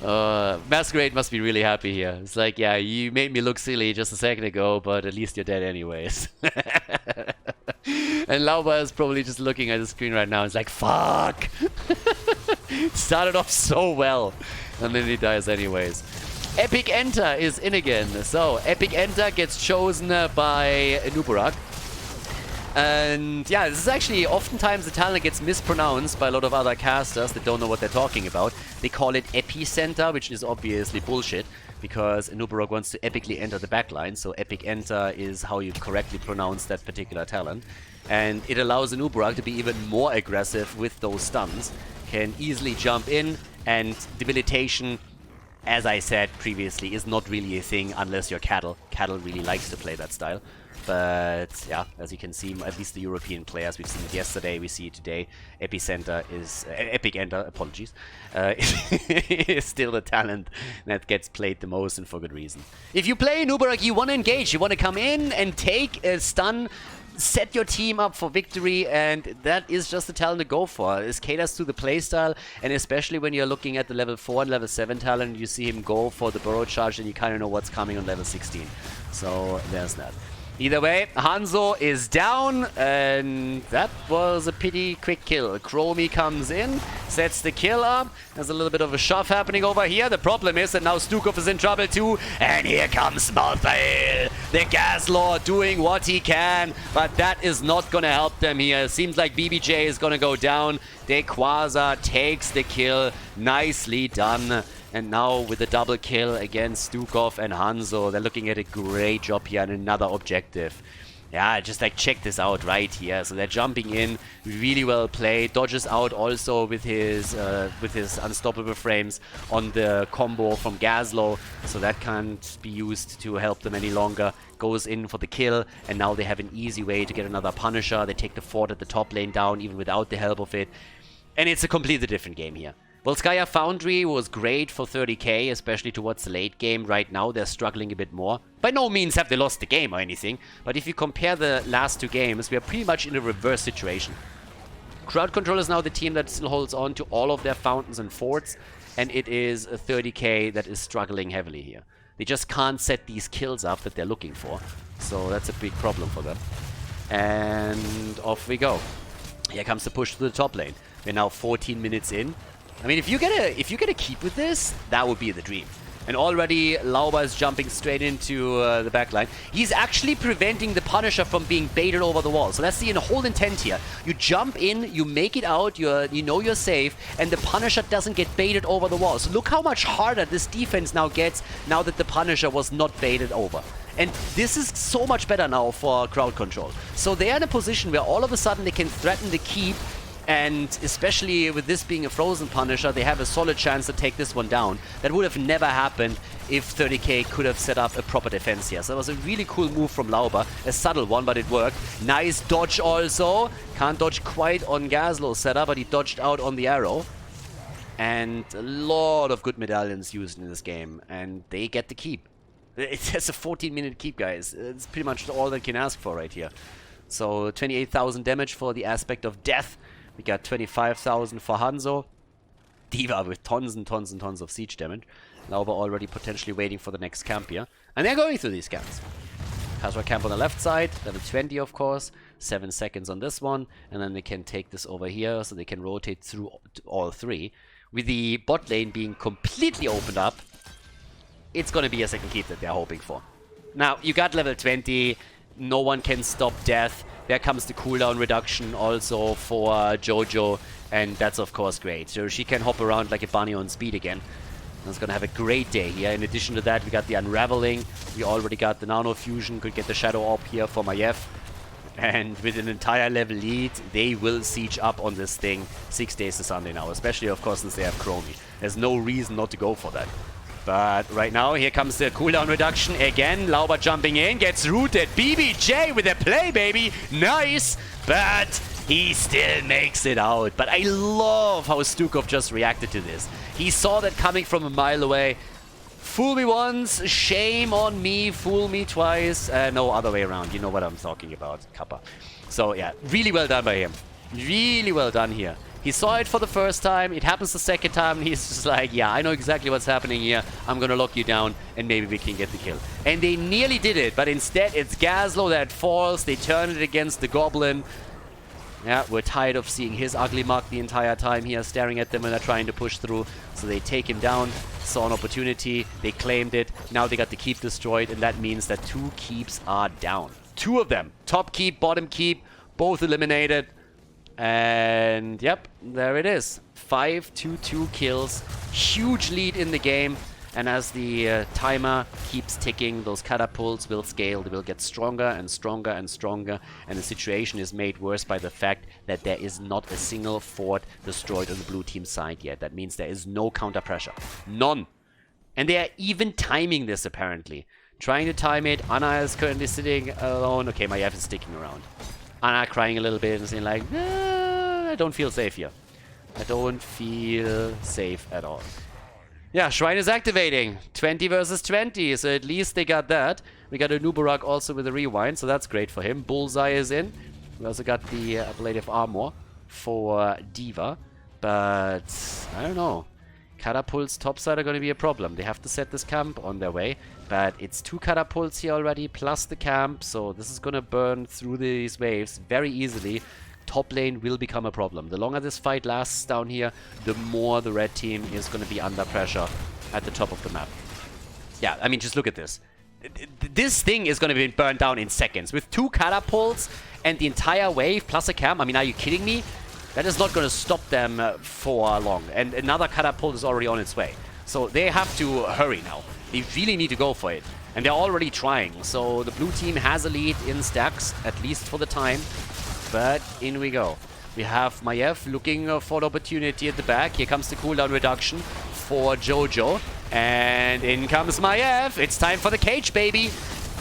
Masquerade must be really happy here. It's like, yeah, you made me look silly just a second ago, but at least you're dead anyways. And Lauba is probably just looking at the screen right now. It's like, fuck! Started off so well, and then he dies anyways. Epic Enter is in again. So, Epic Enter gets chosen by Nubarak. And yeah, this is actually oftentimes the talent gets mispronounced by a lot of other casters that don't know what they're talking about. They call it Epicenter, which is obviously bullshit, because Nubarok wants to epically enter the backline, so Epic Enter is how you correctly pronounce that particular talent. And it allows Nubarok to be even more aggressive with those stuns, can easily jump in, and debilitation, as I said previously, is not really a thing unless you're Cattle. Cattle really likes to play that style. But yeah, as you can see, at least the European players, we've seen it yesterday, we see it today. Epicenter is Epic Enter, apologies, is still the talent that gets played the most, and for good reason. If you play Nubarak, you want to engage, you want to come in and take a stun, set your team up for victory, and that is just the talent to go for. This caters to the playstyle, and especially when you're looking at the level 4 and level 7 talent, you see him go for the burrow charge, and you kind of know what's coming on level 16. So there's that. Either way, Hanzo is down, and that was a pretty quick kill. Chromie comes in, sets the kill up. There's a little bit of a shove happening over here. The problem is that now Stukov is in trouble too, and here comes Malthael, the Gas Lord, doing what he can, but that is not going to help them here. Seems like BBJ is going to go down. Dequaza takes the kill. Nicely done. And now with the double kill against Stukov and Hanzo, they're looking at a great job here on another objective. Yeah, just like check this out right here. So they're jumping in, really well played. Dodges out also with his unstoppable frames on the combo from Gaslow. So that can't be used to help them any longer. Goes in for the kill, and now they have an easy way to get another Punisher. They take the fort at the top lane down even without the help of it. And it's a completely different game here. Volskaya Foundry was great for 30k, especially towards the late game. Right now, they're struggling a bit more. By no means have they lost the game or anything, but if you compare the last two games, we are pretty much in a reverse situation. Crowd Control is now the team that still holds on to all of their fountains and forts, and it is a 30k that is struggling heavily here. They just can't set these kills up that they're looking for, so that's a big problem for them. And off we go. Here comes the push to the top lane. We're now 14 minutes in. I mean, if you get a keep with this, that would be the dream. And already Lauba is jumping straight into the backline. He's actually preventing the Punisher from being baited over the wall. So that's the whole intent here. You jump in, you make it out, you know you're safe, and the Punisher doesn't get baited over the wall. So look how much harder this defense now gets now that the Punisher was not baited over. And this is so much better now for crowd control. So they're in a position where all of a sudden they can threaten the keep. And especially with this being a frozen Punisher, they have a solid chance to take this one down. That would have never happened if 30k could have set up a proper defense here. So it was a really cool move from Lauba. A subtle one, but it worked. Nice dodge also. Can't dodge quite on Gaslow's setup, but he dodged out on the arrow. And a lot of good medallions used in this game. And they get the keep. It's a 14-minute keep, guys. It's pretty much all they can ask for right here. So 28,000 damage for the aspect of death. We got 25,000 for Hanzo. Diva with tons and tons and tons of siege damage. Now we're already potentially waiting for the next camp here. And they're going through these camps. Khaldor camp on the left side, level 20 of course. 7 seconds on this one. And then they can take this over here so they can rotate through all three. with the bot lane being completely opened up, it's going to be a second keep that they're hoping for. Now, you got level 20, no one can stop death. There comes the cooldown reduction also for Jojo, and that's of course great. So she can hop around like a bunny on speed again. That's going to have a great day here. In addition to that, we got the Unraveling. We already got the Nano Fusion. Could get the Shadow Orb here for Maiev. And with an entire level lead, they will siege up on this thing 6 days to Sunday now. Especially, of course, since they have Chromie. There's no reason not to go for that. But right now, here comes the cooldown reduction again. Lauber jumping in, gets rooted. BBJ with a play, baby. Nice. But he still makes it out. But I love how Stukov just reacted to this. He saw that coming from a mile away. Fool me once, shame on me. Fool me twice. No, other way around. You know what I'm talking about, Kappa. So yeah, really well done by him. Really well done here. He saw it for the first time. It happens the second time. And he's just like, yeah, I know exactly what's happening here. I'm going to lock you down and maybe we can get the kill. And they nearly did it. But instead, it's Gazlo that falls. They turn it against the Goblin. Yeah, we're tired of seeing his ugly mug the entire time here, staring at them when they're trying to push through. So they take him down, saw an opportunity, they claimed it. Now they got the keep destroyed, and that means that 2 keeps are down. 2 of them. Top keep, bottom keep, both eliminated. And yep, there it is. 5-2-2 kills. Huge lead in the game. And as the timer keeps ticking, those catapults will scale. They will get stronger and stronger and stronger. And the situation is made worse by the fact that there is not a single fort destroyed on the blue team side yet. That means there is no counter pressure. None. And they are even timing this, apparently. Trying to time it. Anna is currently sitting alone. Okay, Maiev is sticking around. Anna crying a little bit and saying like, I don't feel safe here. I don't feel safe at all. Yeah, Shrine is activating. 20 versus 20, so at least they got that. We got a Nubarak also with a rewind, so that's great for him. Bullseye is in. We also got the ablative armor for Diva. But, I don't know. Catapults topside are going to be a problem. They have to set this camp on their way. But it's 2 catapults here already, plus the camp. So this is going to burn through these waves very easily. Top lane will become a problem. The longer this fight lasts down here, the more the red team is going to be under pressure at the top of the map. Yeah, I mean, just look at this. This thing is going to be burned down in seconds. With 2 catapults and the entire wave plus a camp. I mean, are you kidding me? That is not going to stop them for long. And another catapult is already on its way. So they have to hurry now. They really need to go for it. And they're already trying. So the blue team has a lead in stacks, at least for the time. But in we go. We have Maiev looking for the opportunity at the back. Here comes the cooldown reduction for Jojo. And in comes Maiev. It's time for the cage, baby.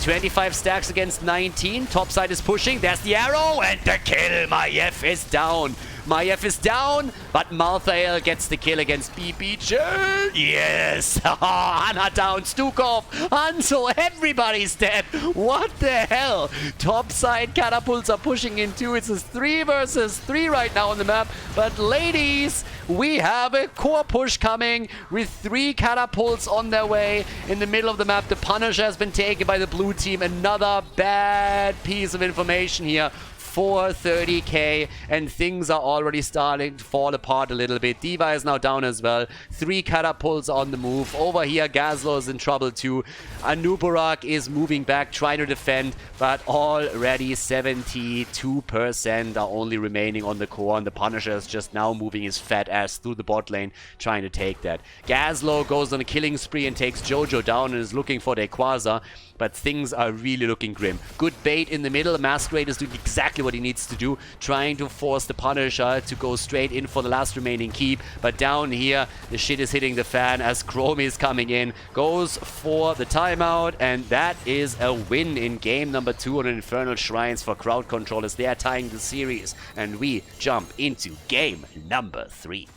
25 stacks against 19. Topside is pushing. There's the arrow and the kill. Maiev is down. Maiev is down, but Malthael gets the kill against BBJ. Yes! Hanna down, Stukov, Hanzo, everybody's dead. What the hell? Topside catapults are pushing in too. It's a 3 versus 3 right now on the map. But ladies, we have a core push coming with 3 catapults on their way. In the middle of the map, the Punisher has been taken by the blue team. Another bad piece of information here. 430k, and things are already starting to fall apart a little bit. Diva is now down as well. 3 catapults on the move. Over here, Gazlo is in trouble too. Anubarak is moving back, trying to defend, but already 72% are only remaining on the core, and the Punisher is just now moving his fat ass through the bot lane, trying to take that. Gazlo goes on a killing spree and takes Jojo down and is looking for Quasar. But things are really looking grim. Good bait in the middle. Masquerade is doing exactly what he needs to do. Trying to force the Punisher to go straight in for the last remaining keep. But down here, the shit is hitting the fan as Chromie is coming in. Goes for the timeout. And that is a win in game number 2 on Infernal Shrines for Crowd Control as they are tying the series. And we jump into game number 3.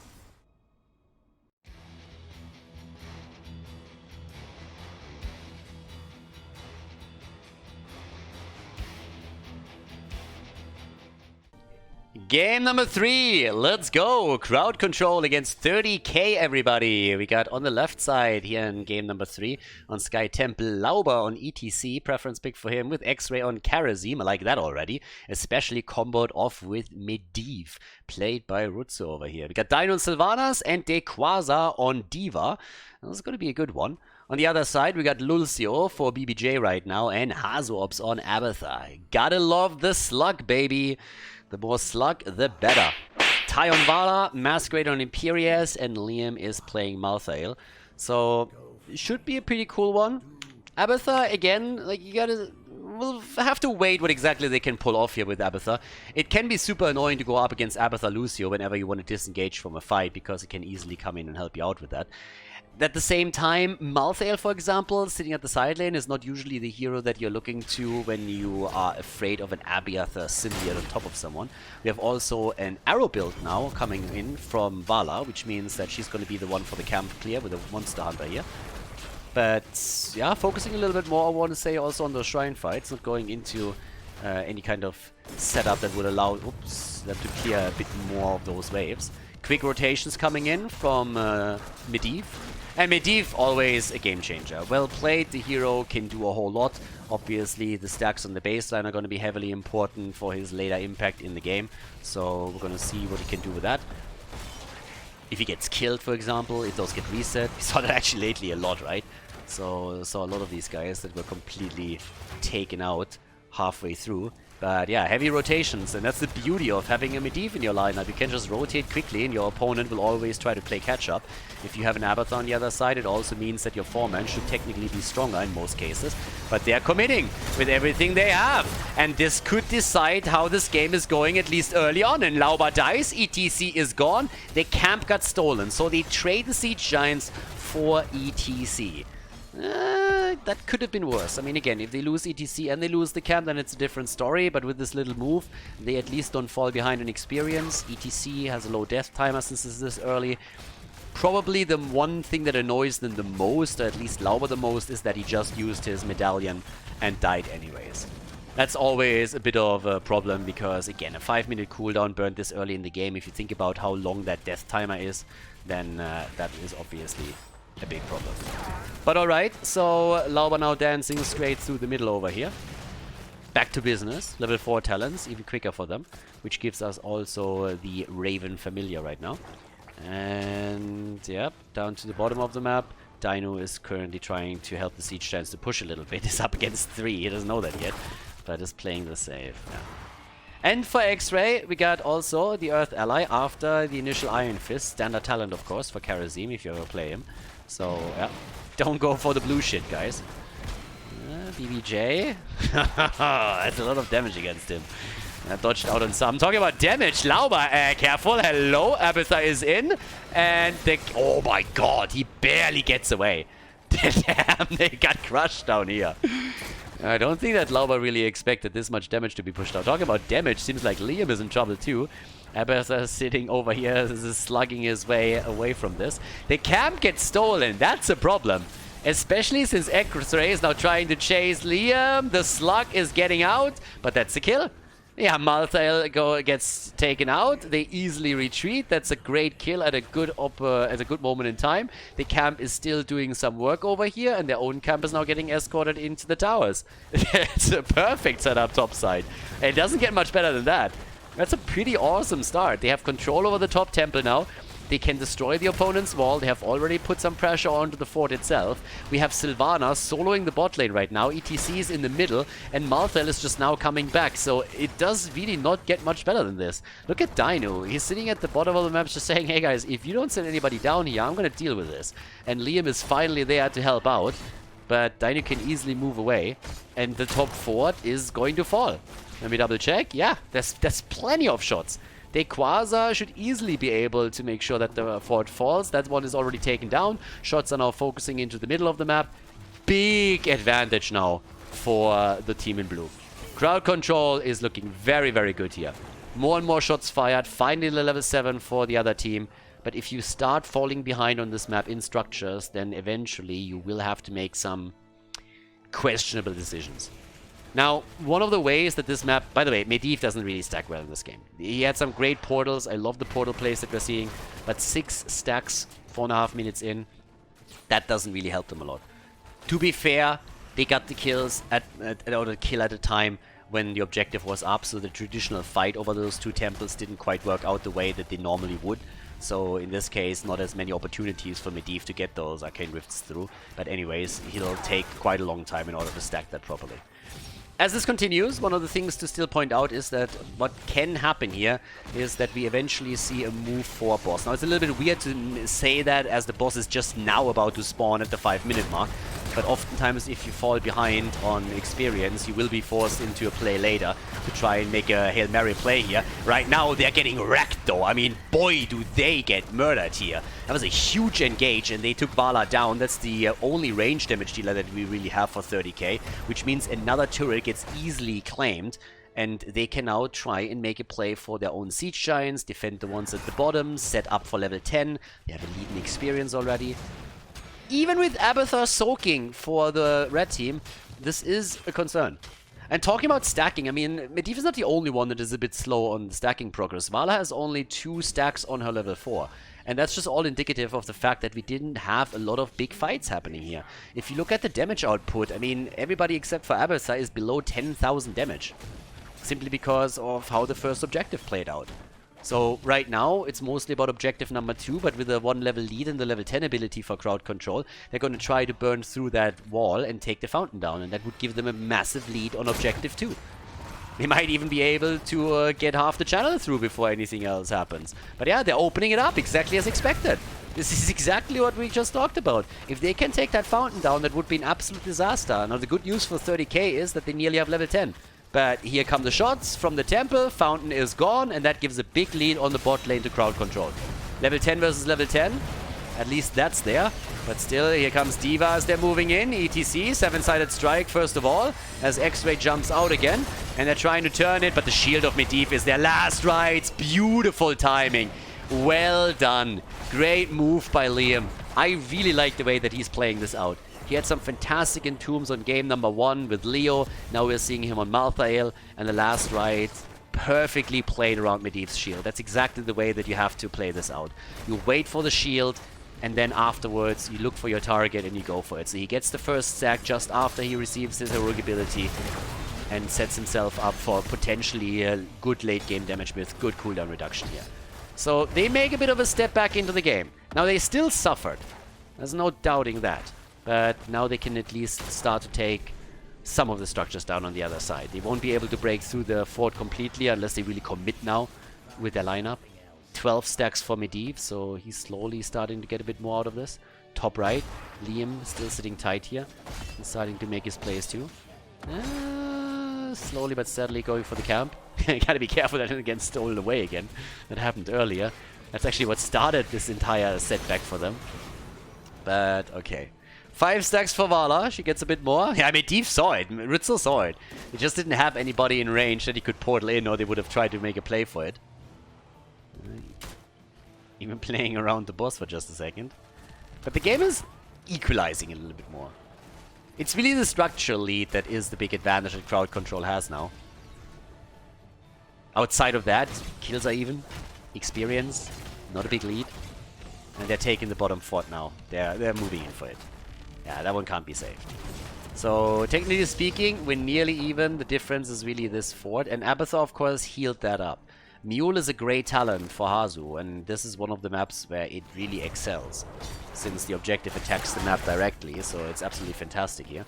Game number 3. Let's go. Crowd control against 30k, everybody. We got on the left side here in game number 3 on Sky Temple, Lauber on ETC. Preference pick for him with X-Ray on Karazim. I like that already. Especially comboed off with Medivh, played by Rutsu over here. We got Dino on Sylvanas and Dequaza on Diva. This is going to be a good one. On the other side, we got Lulcio for BBJ right now and Hazops on Abathar. Gotta love the slug, baby. The more slug, the better. Ty on Vala, Masquerade on Imperius, and Liam is playing Malthael. So, it should be a pretty cool one. Abathar, again, like, we'll have to wait what exactly they can pull off here with Abathar. It can be super annoying to go up against Abathar Lucio whenever you want to disengage from a fight, because it can easily come in and help you out with that. At the same time, Malthael, for example, sitting at the side lane is not usually the hero that you're looking to when you are afraid of an Abiathar symbiote on top of someone. We have also an arrow build now coming in from Vala, which means that she's going to be the one for the camp clear with a monster hunter here. But yeah, focusing a little bit more, I want to say, also on those shrine fights, not going into any kind of setup that would allow them to clear a bit more of those waves. Quick rotations coming in from Medivh. And Medivh, always a game changer. Well played, the hero can do a whole lot. Obviously, the stacks on the baseline are going to be heavily important for his later impact in the game. So we're going to see what he can do with that. If he gets killed, for example, if those get reset. We saw that actually lately a lot, right? So saw a lot of these guys that were completely taken out halfway through. But yeah, heavy rotations, and that's the beauty of having a Medivh in your lineup. You can just rotate quickly and your opponent will always try to play catch up. If you have an Abathar on the other side, it also means that your foreman should technically be stronger in most cases. But they're committing with everything they have. And this could decide how this game is going, at least early on. And Lauber dies, ETC is gone, the camp got stolen. So they trade the Siege Giants for ETC. That could have been worse. I mean, again, if they lose ETC and they lose the camp, then it's a different story. But with this little move, they at least don't fall behind in experience. ETC has a low death timer since it's this early. Probably the one thing that annoys them the most, or at least Lauber the most, is that he just used his medallion and died anyways. That's always a bit of a problem because, again, a 5-minute cooldown burned this early in the game. If you think about how long that death timer is, then that is obviously a big problem. But alright, so Lauber now dancing straight through the middle over here. Back to business. Level 4 talents, even quicker for them. Which gives us also the Raven Familiar right now. And yep, down to the bottom of the map. Dino is currently trying to help the Siege Giants to push a little bit. He's up against 3, he doesn't know that yet. But is playing the safe. Yeah. And for X-Ray, we got also the Earth Ally after the initial Iron Fist. Standard talent, of course, for Karazim if you ever play him. So, yeah, don't go for the blue shit, guys. BBJ. That's a lot of damage against him. Dodged out on some. Talking about damage, Lauber, careful. Hello, Abathar is in. And oh my god, he barely gets away. Damn, they got crushed down here. I don't think that Lauber really expected this much damage to be pushed out. Talking about damage, seems like Liam is in trouble too. Abathar sitting over here, is slugging his way away from this. The camp gets stolen, that's a problem. Especially since X-Ray is now trying to chase Liam. The slug is getting out, but that's a kill. Yeah, Malthael gets taken out. They easily retreat. That's a great kill at a good moment in time. The camp is still doing some work over here, and their own camp is now getting escorted into the towers. It's a perfect setup topside. It doesn't get much better than that. That's a pretty awesome start. They have control over the top temple now. They can destroy the opponent's wall. They have already put some pressure onto the fort itself. We have Sylvanas soloing the bot lane right now. ETC is in the middle, and Malthael is just now coming back. So it does really not get much better than this. Look at Dino. He's sitting at the bottom of the map just saying, hey guys, if you don't send anybody down here, I'm going to deal with this. And Liam is finally there to help out. But Dino can easily move away. And the top fort is going to fall. Let me double check. Yeah, there's plenty of shots. Dequaza should easily be able to make sure that the fort falls. That one is already taken down. Shots are now focusing into the middle of the map. Big advantage now for the team in blue. Crowd control is looking very, very good here. More and more shots fired. Finally level 7 for the other team. But if you start falling behind on this map in structures, then eventually you will have to make some questionable decisions. Now, one of the ways that this map... By the way, Medivh doesn't really stack well in this game. He had some great portals. I love the portal plays that we're seeing. But 6 stacks, 4.5 minutes in, that doesn't really help them a lot. To be fair, they got the kills or the kill at a time when the objective was up, so the traditional fight over those 2 temples didn't quite work out the way that they normally would. So in this case, not as many opportunities for Medivh to get those Arcane Rifts through. But anyways, he'll take quite a long time in order to stack that properly. As this continues, one of the things to still point out is that what can happen here is that we eventually see a move for boss. Now, it's a little bit weird to say that as the boss is just now about to spawn at the 5-minute mark. But oftentimes, if you fall behind on experience, you will be forced into a play later to try and make a Hail Mary play here. Right now, they're getting wrecked, though. I mean, boy, do they get murdered here. That was a huge engage, and they took Vala down. That's the only range damage dealer that we really have for 30k, which means another turret gets easily claimed. And they can now try and make a play for their own Siege Giants, defend the ones at the bottom, set up for level 10. They have a lead in experience already. Even with Abathur soaking for the red team, this is a concern. And talking about stacking, I mean, Medivh is not the only one that is a bit slow on stacking progress. Vala has only 2 stacks on her level 4. And that's just all indicative of the fact that we didn't have a lot of big fights happening here. If you look at the damage output, I mean, everybody except for Abathur is below 10,000 damage. Simply because of how the first objective played out. So right now, it's mostly about objective number 2, but with a 1 level lead and the level 10 ability for crowd control, they're going to try to burn through that wall and take the fountain down, and that would give them a massive lead on objective 2. They might even be able to get half the channel through before anything else happens. But yeah, they're opening it up exactly as expected. This is exactly what we just talked about. If they can take that fountain down, that would be an absolute disaster. Now the good news for 30k is that they nearly have level 10. But here come the shots from the temple, fountain is gone, and that gives a big lead on the bot lane to crowd control. Level 10 versus level 10, at least that's there. But still, here comes D.Va as they're moving in, ETC, 7-sided strike first of all, as X-Ray jumps out again. And they're trying to turn it, but the shield of Medivh is their last rights. Beautiful timing. Well done. Great move by Liam. I really like the way that he's playing this out. He had some fantastic entombs on game number 1 with Leo. Now we're seeing him on Malthael. And the last right perfectly played around Medivh's shield. That's exactly the way that you have to play this out. You wait for the shield, and then afterwards you look for your target and you go for it. So he gets the first stack just after he receives his heroic ability and sets himself up for potentially a good late game damage with good cooldown reduction here. So they make a bit of a step back into the game. Now they still suffered. There's no doubting that. But now they can at least start to take some of the structures down on the other side. They won't be able to break through the fort completely unless they really commit now with their lineup. 12 stacks for Medivh, so he's slowly starting to get a bit more out of this. Top right, Liam still sitting tight here. He's starting to make his plays too. Slowly but steadily going for the camp. Gotta be careful that it doesn't get stolen away again. That happened earlier. That's actually what started this entire setback for them. But okay. 5 stacks for Vala. She gets a bit more. Yeah, I mean, Medivh saw it. Ritzel saw it. He just didn't have anybody in range that he could portal in, or they would have tried to make a play for it. Even playing around the boss for just a second. But the game is equalizing a little bit more. It's really the structural lead that is the big advantage that crowd control has now. Outside of that, kills are even. Experience, not a big lead. And they're taking the bottom fort now. They're moving in for it. Yeah, that one can't be saved. So, technically speaking, we're nearly even. The difference is really this fort. And Abathur, of course, healed that up. Mule is a great talent for Hazu, and this is one of the maps where it really excels, since the objective attacks the map directly, so it's absolutely fantastic here.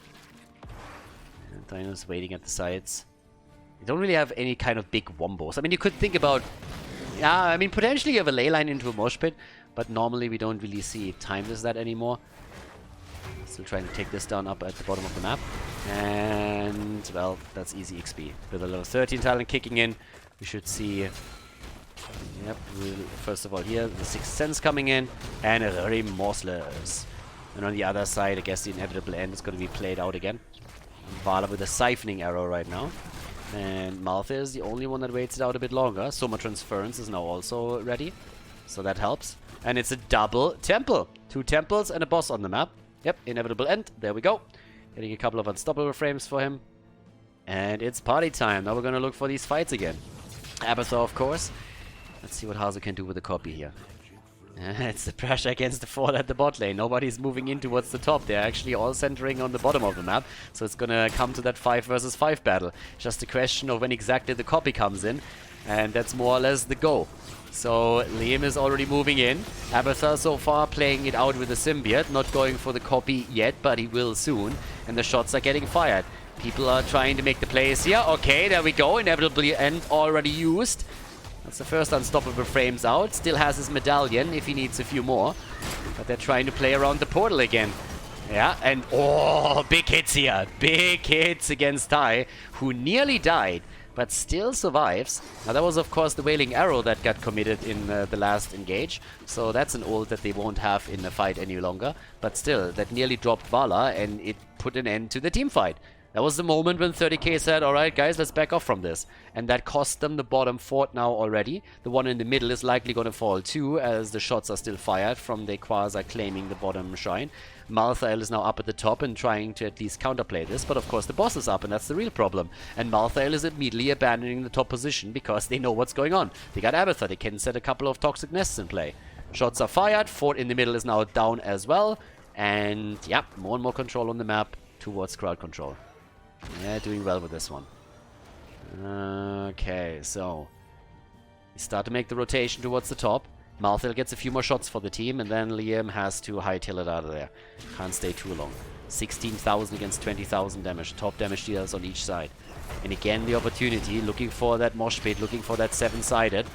And Dino's waiting at the sides. You don't really have any kind of big wombos. I mean, you could think about... Yeah, I mean, potentially you have a ley line into a mosh pit, but normally we don't really see it timed as that anymore. Still trying to take this down up at the bottom of the map. And, well, that's easy XP. With a level 13 talent kicking in, we should see... Yep, first of all here, the Sixth Sense coming in, and a Remorseless. And on the other side, I guess the inevitable end is going to be played out again. Vala with a siphoning arrow right now. And Maltha is the only one that waits it out a bit longer. Soma Transference is now also ready, so that helps. And it's a double temple. 2 temples and a boss on the map. Yep, inevitable end. There we go. Getting a couple of unstoppable frames for him. And it's party time. Now we're gonna look for these fights again. Abathur, of course. Let's see what Hazu can do with the copy here. It's the pressure against the 4 at the bot lane. Nobody's moving in towards the top. They're actually all centering on the bottom of the map. So it's gonna come to that 5 versus 5 battle. Just a question of when exactly the copy comes in. And that's more or less the go. So Liam is already moving in. Abathur so far playing it out with the symbiote. Not going for the copy yet, but he will soon. And the shots are getting fired. People are trying to make the plays here. Okay, there we go. Inevitably end already used. That's the first unstoppable frames out. Still has his medallion if he needs a few more. But they're trying to play around the portal again. Yeah, and oh, big hits here. Big hits against Tai, who nearly died, but still survives. Now that was of course the Wailing Arrow that got committed in the last engage. So that's an ult that they won't have in the fight any longer. But still, that nearly dropped Vala and it put an end to the team fight. That was the moment when 30k said, alright guys, let's back off from this. And that cost them the bottom fort now already. The one in the middle is likely going to fall too, as the shots are still fired from the Quasar claiming the bottom shrine. Malthael is now up at the top and trying to at least counterplay this, but of course the boss is up and that's the real problem. And Malthael is immediately abandoning the top position because they know what's going on. They got Abathur, they can set a couple of toxic nests in play. Shots are fired, fort in the middle is now down as well. And yeah, more and more control on the map towards crowd control. Yeah, doing well with this one. Okay, so we start to make the rotation towards the top. Malthael gets a few more shots for the team, and then Liam has to hightail it out of there. Can't stay too long. 16,000 against 20,000 damage. Top damage dealers on each side. And again, the opportunity, looking for that mosh pit, looking for that 7-sided,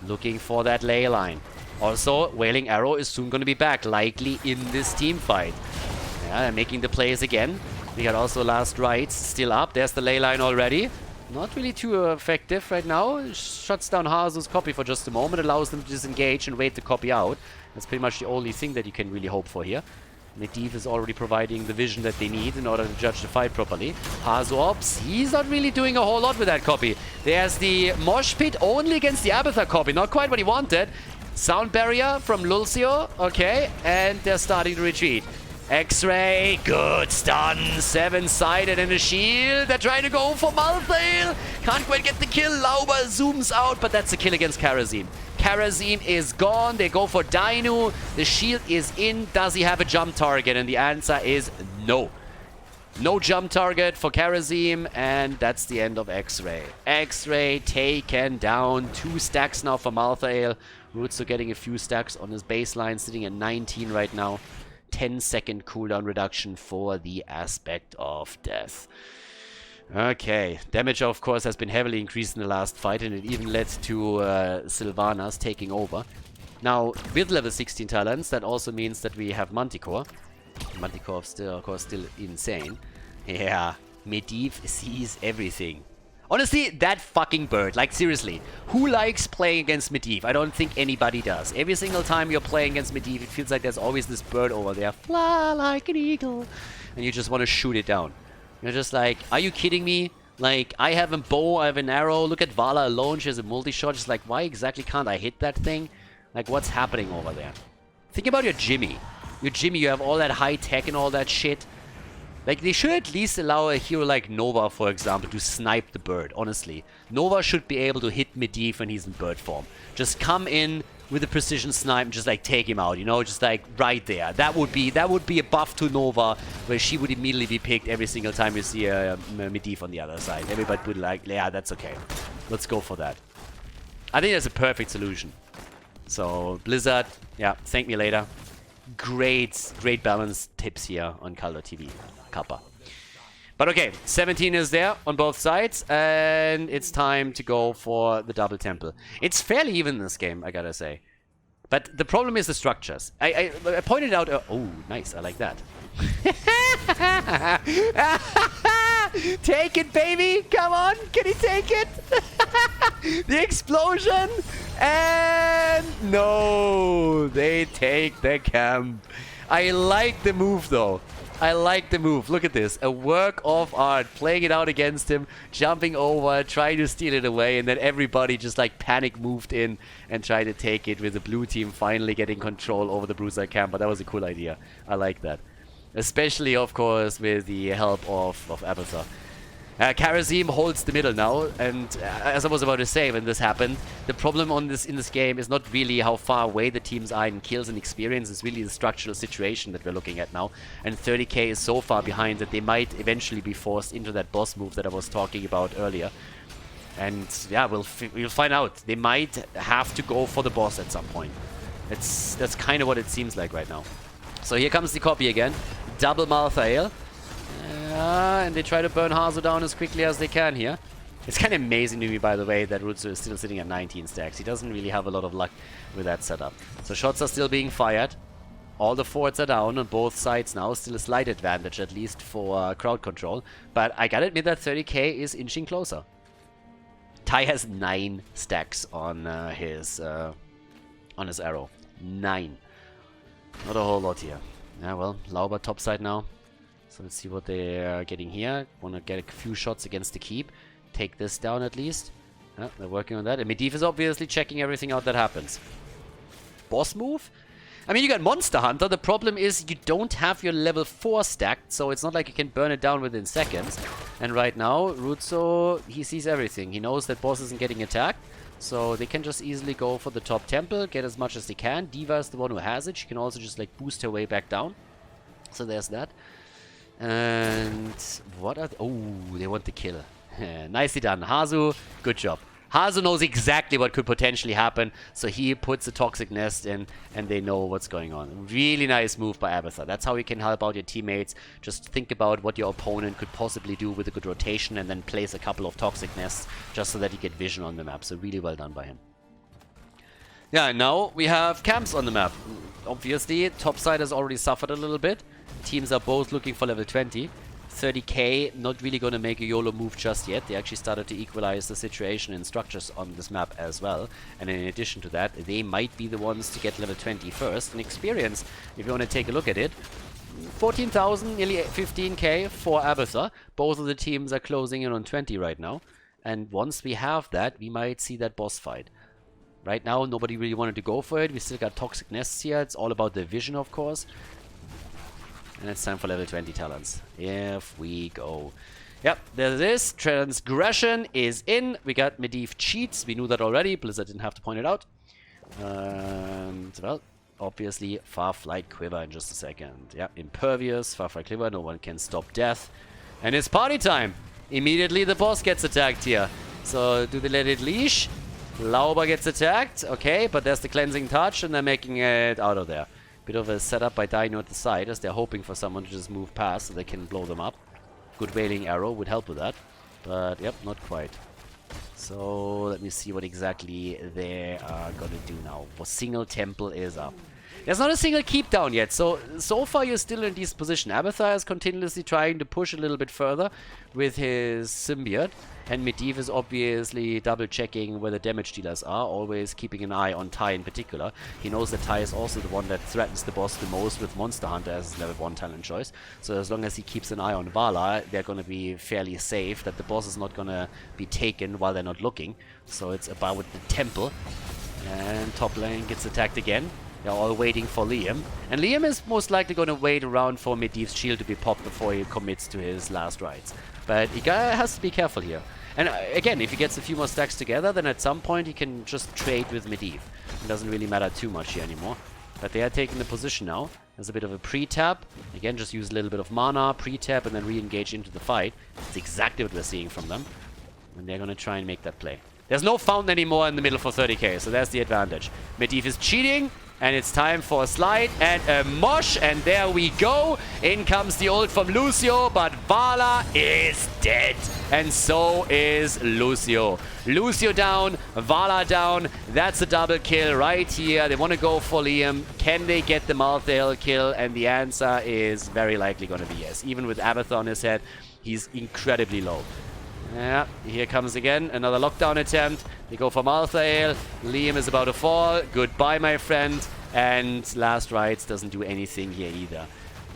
looking for that ley line. Also, Wailing Arrow is soon going to be back, likely in this team fight. Yeah, making the plays again. We got also Last Rites still up. There's the ley line already. Not really too effective right now. Shuts down Hazu's copy for just a moment. Allows them to disengage and wait the copy out. That's pretty much the only thing that you can really hope for here. Medivh is already providing the vision that they need in order to judge the fight properly. Hazu ops, he's not really doing a whole lot with that copy. There's the Mosh Pit only against the Abathur copy. Not quite what he wanted. Sound barrier from Lulcio. Okay, and they're starting to retreat. X-Ray, good stun, 7-sided and a shield. They're trying to go for Malthael. Can't quite get the kill. Lauber zooms out, but that's a kill against Karazim. Karazim is gone. They go for Dainu. The shield is in. Does he have a jump target? And the answer is no. No jump target for Karazim, and that's the end of X-Ray. X-Ray taken down. 2 stacks now for Malthael. Rutsu getting a few stacks on his baseline, sitting at 19 right now. 10-second cooldown reduction for the Aspect of Death. Okay, damage of course has been heavily increased in the last fight, and it even led to Sylvanas taking over. Now, with level 16 talents, that also means that we have Manticore. Manticore still, of course, still insane. Yeah, Medivh sees everything. Honestly, that fucking bird, like seriously, who likes playing against Medivh? I don't think anybody does. Every single time you're playing against Medivh, it feels like there's always this bird over there, fly like an eagle, and you just want to shoot it down. You're just like, are you kidding me? Like, I have a bow, I have an arrow, look at Vala alone, she has a multi-shot, just like, why exactly can't I hit that thing? Like, what's happening over there? Think about your Jimmy. Your Jimmy, you have all that high tech and all that shit. Like, they should at least allow a hero like Nova, for example, to snipe the bird, honestly. Nova should be able to hit Medivh when he's in bird form. Just come in with a precision snipe and just, like, take him out, you know? Just, like, right there. That would be a buff to Nova, where she would immediately be picked every single time you see a Medivh on the other side. Everybody would like, yeah, that's okay. Let's go for that. I think that's a perfect solution. So, Blizzard, yeah, thank me later. Great balance tips here on Khaldor TV. Kappa. But okay, 17 is there on both sides, and it's time to go for the double temple. It's fairly even in this game, I gotta say. But the problem is the structures. I pointed out... oh, nice, I like that. Take it, baby! Come on, can he take it? The explosion! And no! They take the camp. I like the move, though. I like the move. Look at this. A work of art. Playing it out against him, jumping over, trying to steal it away, and then everybody just like panic moved in and tried to take it, with the blue team finally getting control over the Bruiser camp. But that was a cool idea. I like that. Especially, of course, with the help of Abathur. Karazim holds the middle now, and as I was about to say when this happened, the problem in this game is not really how far away the teams are in kills and experience, it's really the structural situation that we're looking at now. And 30k is so far behind that they might eventually be forced into that boss move that I was talking about earlier. And yeah, we'll find out. They might have to go for the boss at some point. That's kind of what it seems like right now. So here comes the copy again. Double Malthael. And they try to burn Hazu down as quickly as they can here. It's kind of amazing to me, by the way, that Rutsu is still sitting at 19 stacks. He doesn't really have a lot of luck with that setup. So shots are still being fired. All the forts are down on both sides now. Still a slight advantage, at least for crowd control. But I gotta admit that 30k is inching closer. Ty has 9 stacks on his arrow. 9. Not a whole lot here. Yeah, well, Lauber topside now. So let's see what they're getting here. Want to get a few shots against the keep. Take this down at least. Yeah, they're working on that. And Medivh is obviously checking everything out that happens. Boss move? I mean, you got Monster Hunter. The problem is you don't have your level 4 stacked, so it's not like you can burn it down within seconds. And right now, Rutsu, he sees everything. He knows that boss isn't getting attacked, so they can just easily go for the top temple, get as much as they can. Diva is the one who has it. She can also just like boost her way back down. So there's that. And what are oh, they want the kill. Nicely done, Hazu. Good job. Hazu knows exactly what could potentially happen, so he puts a toxic nest in, and they know what's going on. Really nice move by Abathur. That's how you can help out your teammates. Just think about what your opponent could possibly do with a good rotation, and then place a couple of toxic nests just so that you get vision on the map. So really well done by him. Yeah, now we have camps on the map. Obviously, topside has already suffered a little bit. Teams are both looking for level 20. 30k, not really going to make a YOLO move just yet. They actually started to equalize the situation and structures on this map as well. And in addition to that, they might be the ones to get level 20 first. And experience, if you want to take a look at it, 14,000, nearly 15k for Abathur. Both of the teams are closing in on 20 right now. And once we have that, we might see that boss fight. Right now, nobody really wanted to go for it. We still got toxic nests here. It's all about the vision, of course. And it's time for level 20 talents. If we go. Yep, there it is. Transgression is in. We got Medivh cheats. We knew that already. Blizzard didn't have to point it out. And, well, obviously, Farflight Quiver in just a second. Yep, Impervious, Farflight Quiver. No one can stop death. And it's party time. Immediately, the boss gets attacked here. So, do they let it leash? Lauber gets attacked. Okay, but there's the cleansing touch, and they're making it out of there. Bit of a setup by Dino at the side, as they're hoping for someone to just move past so they can blow them up. Good Wailing Arrow would help with that. But, yep, not quite. So, let me see what exactly they are gonna do now. For single temple is up. There's not a single keep down yet, so far you're still in a decent position. Abathur is continuously trying to push a little bit further with his symbiote. And Medivh is obviously double checking where the damage dealers are, always keeping an eye on Ty in particular. He knows that Ty is also the one that threatens the boss the most with Monster Hunter as his level 1 talent choice. So as long as he keeps an eye on Vala, they're going to be fairly safe, that the boss is not going to be taken while they're not looking. So it's about the temple. And top lane gets attacked again. They're all waiting for Liam. And Liam is most likely going to wait around for Medivh's shield to be popped before he commits to his last rites. But he has to be careful here. And again, if he gets a few more stacks together, then at some point he can just trade with Medivh. It doesn't really matter too much here anymore. But they are taking the position now. There's a bit of a pre-tap. Again, just use a little bit of mana, pre-tap, and then re-engage into the fight. That's exactly what we're seeing from them. And they're going to try and make that play. There's no fountain anymore in the middle for 30k, so that's the advantage. Medivh is cheating. And it's time for a slide and a mosh, and there we go. In comes the ult from Lucio, but Vala is dead. And so is Lucio. Lucio down, Vala down. That's a double kill right here. They want to go for Liam. Can they get the Malthael kill? And the answer is very likely going to be yes. Even with Abathur on his head, he's incredibly low. Yeah, here comes again another lockdown attempt. They go for Malthael. Liam is about to fall. Goodbye, my friend. And last rites doesn't do anything here either.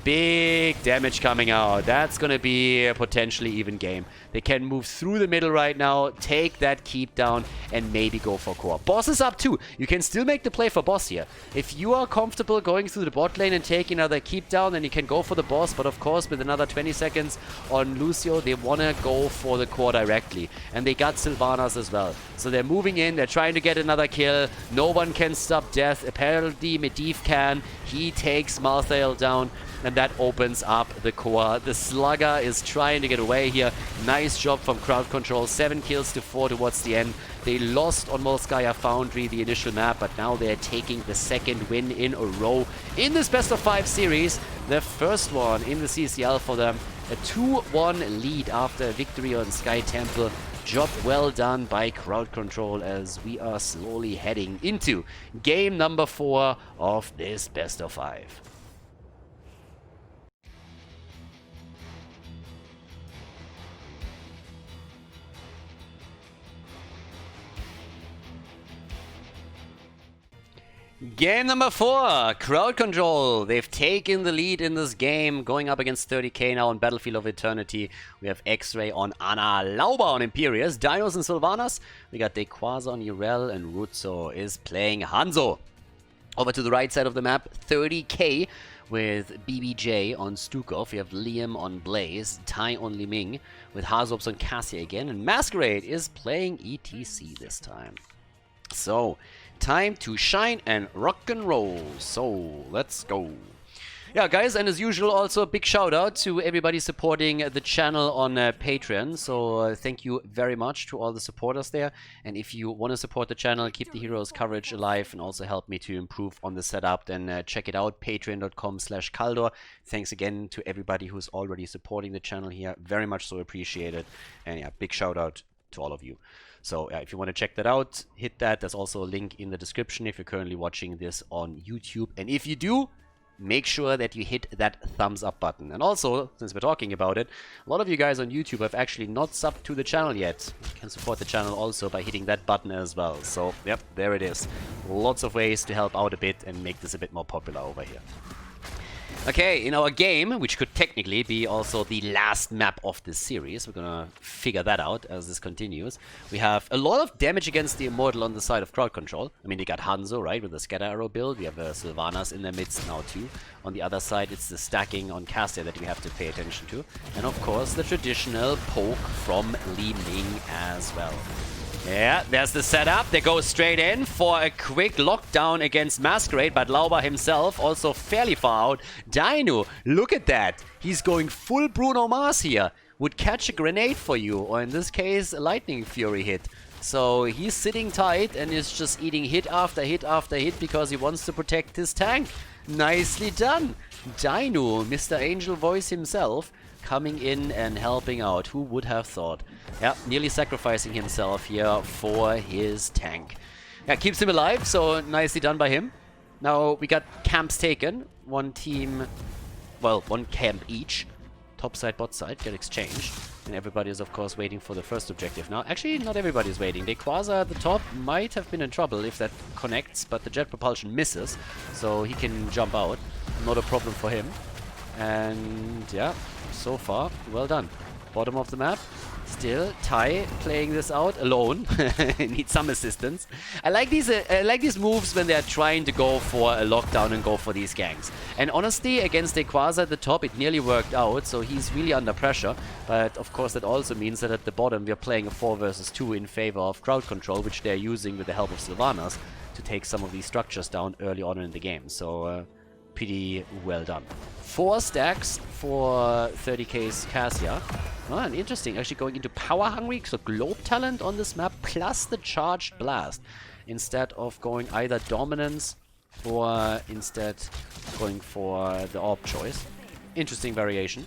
big damage coming out. That's going to be a potentially even game. They can move through the middle right now, take that keep down, and maybe go for core. Boss is up too. You can still make the play for boss here. If you are comfortable going through the bot lane and taking another keep down, then you can go for the boss. But of course, with another 20 seconds on Lucio, they want to go for the core directly. And they got Sylvanas as well. So they're moving in. They're trying to get another kill. No one can stop death. Apparently, Medivh can. He takes Malthael down. And that opens up the core. The Slugger is trying to get away here. Nice job from crowd control. 7 kills to 4 towards the end. They lost on Volskaya Foundry, the initial map, but now they're taking the second win in a row in this best of 5 series. The first one in the CCL for them. A 2-1 lead after a victory on Sky Temple. Job well done by crowd control as we are slowly heading into game number 4 of this best of 5. Game number 4, crowd control. They've taken the lead in this game, going up against 30k now on Battlefield of Eternity. We have X-Ray on Ana, Lauba on Imperius, Dinos and Sylvanas. We got Dequaza on Urel, and Rutzo is playing Hanzo. Over to the right side of the map, 30k with BBJ on Stukov. We have Liam on Blaze, Tai on Liming, with Hazops on Cassia again, and Masquerade is playing ETC this time. So, time to shine and rock and roll. So, let's go. Yeah, guys, and as usual, also a big shout out to everybody supporting the channel on Patreon. So, thank you very much to all the supporters there. And if you want to support the channel, keep the Heroes coverage alive, and also help me to improve on the setup, then check it out, patreon.com/Khaldor. Thanks again to everybody who's already supporting the channel here. Very much so appreciated. And yeah, big shout out to all of you. So if you want to check that out, hit that. There's also a link in the description if you're currently watching this on YouTube. And if you do, make sure that you hit that thumbs up button. And also, since we're talking about it, a lot of you guys on YouTube have actually not subbed to the channel yet. You can support the channel also by hitting that button as well. So, yep, there it is. Lots of ways to help out a bit and make this a bit more popular over here. Okay, in our game, which could technically be also the last map of this series, we're gonna figure that out as this continues. We have a lot of damage against the Immortal on the side of crowd control. I mean, they got Hanzo, right, with the Scatter Arrow build. We have Sylvanas in their midst now too. On the other side, it's the stacking on Cassia that we have to pay attention to. And of course, the traditional poke from Li Ming as well. Yeah, there's the setup. They go straight in for a quick lockdown against Masquerade, but Lauba himself also fairly far out. Dino, look at that. He's going full Bruno Mars here. Would catch a grenade for you, or in this case, a Lightning Fury hit. So he's sitting tight and is just eating hit after hit after hit because he wants to protect his tank. Nicely done. Dino, Mr. Angel Voice himself, coming in and helping out. Who would have thought? Yeah, nearly sacrificing himself here for his tank. Yeah, keeps him alive, so nicely done by him. Now we got camps taken. One team, well, one camp each. Top side, bot side, get exchanged. And everybody is, of course, waiting for the first objective now. Actually, not everybody is waiting. Dequaza at the top might have been in trouble if that connects, but the jet propulsion misses, so he can jump out. Not a problem for him. And yeah, so far, well done. Bottom of the map, still Tai playing this out alone. Needs some assistance. I like these moves when they're trying to go for a lockdown and go for these ganks. And honestly, against Dequaza at the top, it nearly worked out, so he's really under pressure. But of course, that also means that at the bottom, we're playing a 4 versus 2 in favor of crowd control, which they're using with the help of Sylvanas to take some of these structures down early on in the game. So, pretty well done. 4 stacks for 30k's Cassia. Oh, and interesting, actually going into Power Hungry, so Globe Talent on this map, plus the Charged Blast, instead of going either Dominance or instead going for the Orb choice. Interesting variation.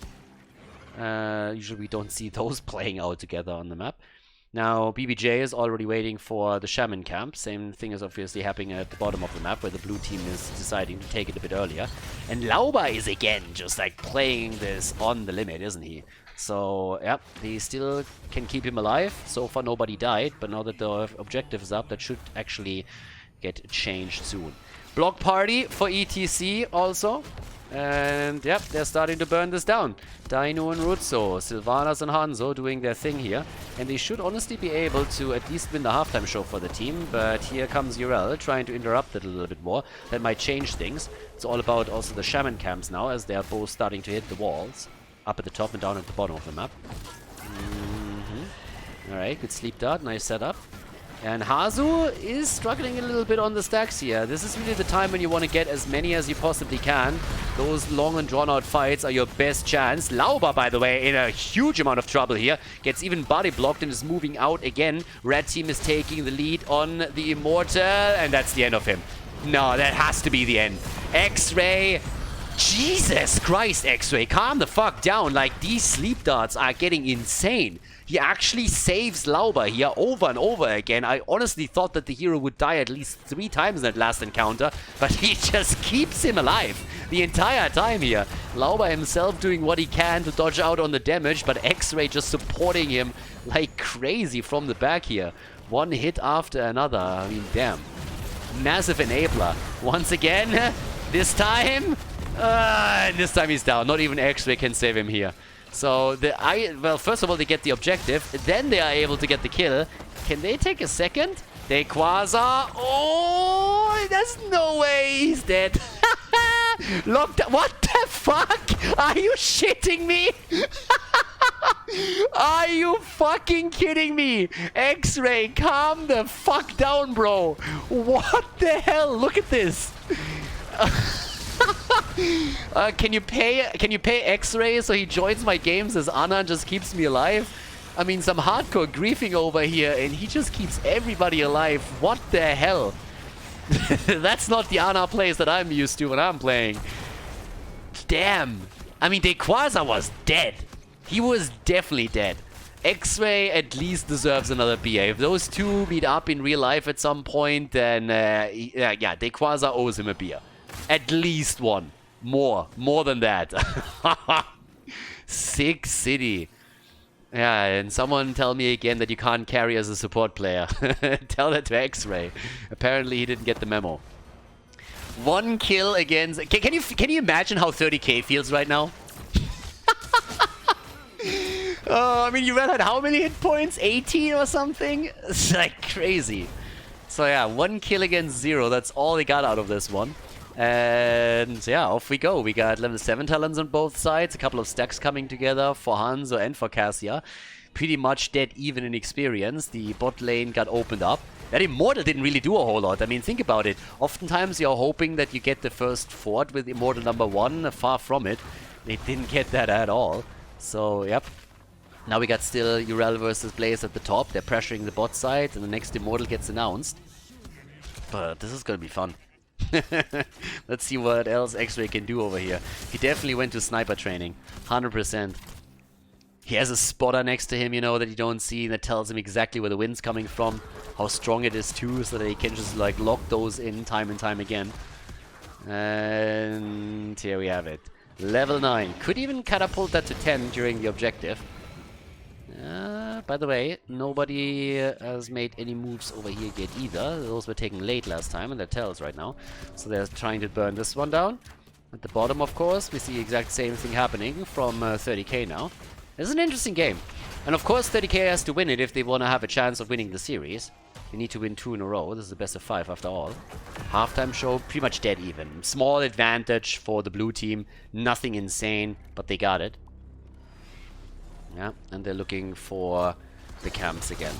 Usually we don't see those playing out together on the map. Now, BBJ is already waiting for the Shaman camp. Same thing is obviously happening at the bottom of the map, where the blue team is deciding to take it a bit earlier. And Lauba is again just like playing this on the limit, isn't he? So, yeah, they still can keep him alive. So far nobody died, but now that the objective is up, that should actually get changed soon. Block party for ETC also. And yep, they're starting to burn this down. Dino and Rutzo, Sylvanas and Hanzo doing their thing here. And they should honestly be able to at least win the halftime show for the team. But here comes Urel trying to interrupt it a little bit more. That might change things. It's all about also the shaman camps now, as they are both starting to hit the walls. Up at the top and down at the bottom of the map. Alright, good sleep dart, nice setup. And Hazu is struggling a little bit on the stacks here. This is really the time when you want to get as many as you possibly can. Those long and drawn-out fights are your best chance. Lauber, by the way, in a huge amount of trouble here. Gets even body blocked and is moving out again. Red team is taking the lead on the Immortal, and that's the end of him. No, that has to be the end. X-Ray. Jesus Christ, X-Ray, calm the fuck down. Like, these sleep darts are getting insane. He actually saves Lauber here over and over again. I honestly thought that the hero would die at least 3 times in that last encounter, but he just keeps him alive the entire time here. Lauber himself doing what he can to dodge out on the damage, but X-Ray just supporting him like crazy from the back here. One hit after another. I mean, damn. Massive enabler. Once again, this time... and this time he's down. Not even X-Ray can save him here. So, well, first of all, they get the objective. Then they are able to get the kill. Can they take a second? Quasar. Oh, there's no way he's dead. Locked. What the fuck? Are you shitting me? Are you fucking kidding me? X-Ray, calm the fuck down, bro. What the hell? Look at this. Can you pay X-Ray so he joins my games as Anna and just keeps me alive? I mean, some hardcore griefing over here and he just keeps everybody alive. What the hell? That's not the Anna plays that I'm used to when I'm playing. Damn. I mean, Quasar was dead. He was definitely dead. X-Ray at least deserves another BA. If those two meet up in real life at some point, then yeah, Quasar owes him a beer. At least one. More than that. Sick city. Yeah, and someone tell me again that you can't carry as a support player. Tell that to X-Ray. Apparently he didn't get the memo. 1 kill against... Can you imagine how 30k feels right now? Oh, I mean, you had how many hit points? 18 or something? It's like crazy. So yeah, 1 kill against 0. That's all they got out of this one. And yeah, off we go. We got level 7 talents on both sides. A couple of stacks coming together for Hanzo and for Cassia. Pretty much dead even in experience. The bot lane got opened up. That Immortal didn't really do a whole lot. I mean, think about it. Oftentimes you're hoping that you get the first fort with Immortal number 1. Far from it. They didn't get that at all. So, yep. Now we got still Urel versus Blaze at the top. They're pressuring the bot side and the next Immortal gets announced. But this is gonna be fun. Let's see what else X-Ray can do over here. He definitely went to sniper training. 100%. He has a spotter next to him, you know, that you don't see, that tells him exactly where the wind's coming from. How strong it is too, so that he can just like lock those in time and time again. And here we have it. Level 9. Could even catapult that to 10 during the objective. By the way, nobody has made any moves over here yet either. Those were taken late last time, and they're tells right now. So they're trying to burn this one down. At the bottom, of course, we see the exact same thing happening from 30k now. It's an interesting game. And of course, 30k has to win it if they want to have a chance of winning the series. They need to win 2 in a row. This is the best of 5 after all. Halftime show, pretty much dead even. Small advantage for the blue team. Nothing insane, but they got it. Yeah, and they're looking for the camps again.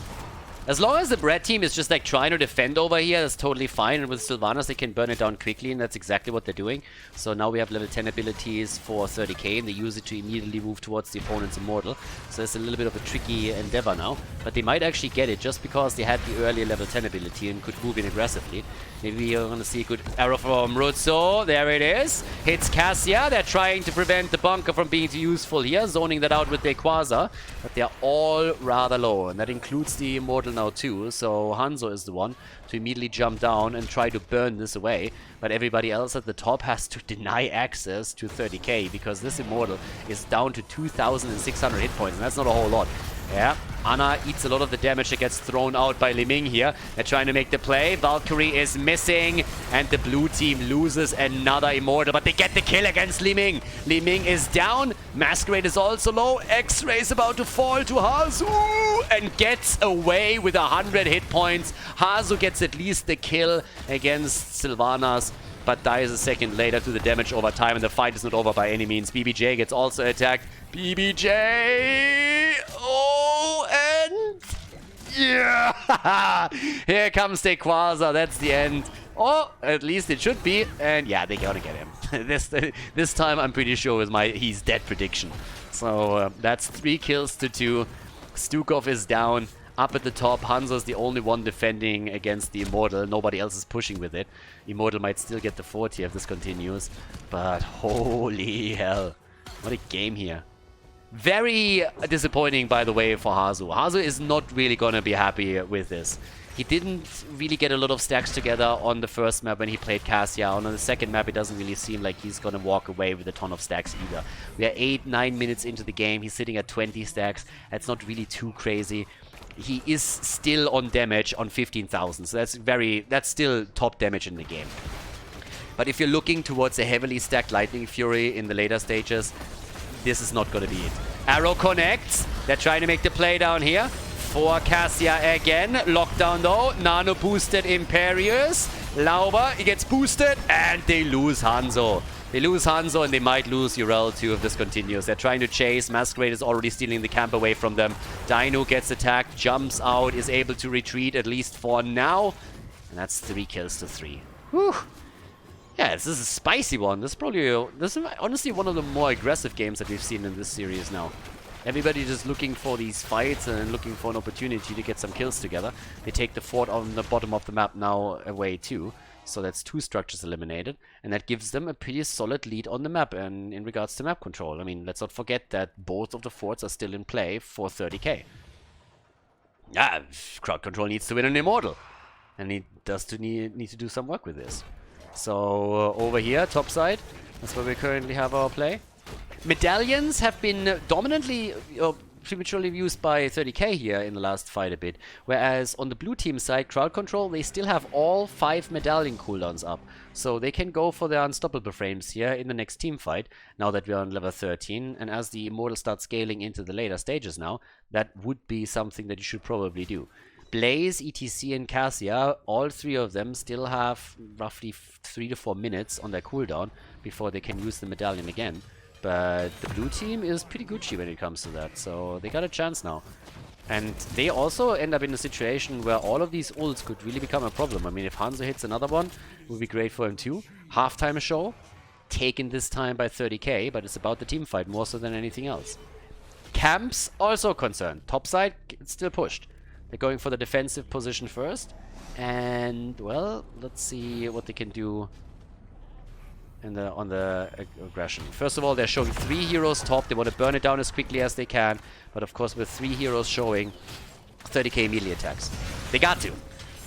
As long as the red team is just like trying to defend over here, that's totally fine. And with Sylvanas, they can burn it down quickly, and that's exactly what they're doing. So now we have level 10 abilities for 30k, and they use it to immediately move towards the opponent's Immortal. So it's a little bit of a tricky endeavor now. But they might actually get it just because they had the earlier level 10 ability and could move in aggressively. Maybe you're going to see a good arrow from Rutzo. There it is. Hits Cassia. They're trying to prevent the bunker from being too useful here, zoning that out with their Quasar. But they're all rather low, and that includes the Immortal now too. So Hanzo is the one to immediately jump down and try to burn this away. But everybody else at the top has to deny access to 30k because this Immortal is down to 2,600 hit points, and that's not a whole lot. Yeah, Ana eats a lot of the damage that gets thrown out by Li Ming here. They're trying to make the play. Valkyrie is missing, and the blue team loses another Immortal, but they get the kill against Li Ming. Li Ming is down. Masquerade is also low. X-Ray is about to fall to Hazu and gets away with 100 hit points. Hazu gets at least the kill against Sylvanas, but dies a second later to the damage over time, and the fight is not over by any means. BBJ gets also attacked. BBJ! Oh, and... yeah! Here comes the Quasar. That's the end. Or at least it should be. And yeah, they're gonna get him. This time I'm pretty sure with my he's dead prediction. So that's 3 kills to 2. Stukov is down. Up at the top, Hanzo's the only one defending against the Immortal. Nobody else is pushing with it. Immortal might still get the 40 if this continues. But holy hell. What a game here. Very disappointing, by the way, for Hazu. Hazu is not really going to be happy with this. He didn't really get a lot of stacks together on the first map when he played Cassia. On the second map, it doesn't really seem like he's going to walk away with a ton of stacks either. We are 8-9 minutes into the game. He's sitting at 20 stacks. That's not really too crazy. He is still on damage on 15,000. So that's still top damage in the game. But if you're looking towards a heavily stacked Lightning Fury in the later stages, this is not going to be it. Arrow connects. They're trying to make the play down here. For Cassia again. Lockdown though. Nano boosted Imperius. Lauber, he gets boosted. And they lose Hanzo. They lose Hanzo and they might lose Urel too if this continues. They're trying to chase. Masquerade is already stealing the camp away from them. Dino gets attacked. Jumps out. Is able to retreat at least for now. And that's 3 kills to 3. Whew. Yeah, this is a spicy one. This is honestly one of the more aggressive games that we've seen in this series now. Everybody just looking for these fights and looking for an opportunity to get some kills together. They take the fort on the bottom of the map now away too. So that's 2 structures eliminated. And that gives them a pretty solid lead on the map and in regards to map control. I mean, let's not forget that both of the forts are still in play for 30k. Yeah, crowd control needs to win an Immortal. And he does need to do some work with this. So over here, top side, that's where we currently have our play. Medallions have been dominantly prematurely used by 30k here in the last fight a bit. Whereas on the blue team side, crowd control, they still have all 5 medallion cooldowns up. So they can go for their unstoppable frames here in the next team fight, now that we're on level 13. And as the Immortal starts scaling into the later stages now, that would be something that you should probably do. Blaze, ETC, and Cassia, all 3 of them still have roughly 3 to 4 minutes on their cooldown before they can use the medallion again. But the blue team is pretty Gucci when it comes to that, so they got a chance now. And they also end up in a situation where all of these ults could really become a problem. I mean, if Hanzo hits another one, it would be great for him too. Halftime show, taken this time by 30k, but it's about the team fight more so than anything else. Camps also concerned. Topside, it's still pushed. They're going for the defensive position first. And, well, let's see what they can do on the aggression. First of all, they're showing 3 heroes top. They want to burn it down as quickly as they can. But, of course, with 3 heroes showing 30k melee attacks. They got to.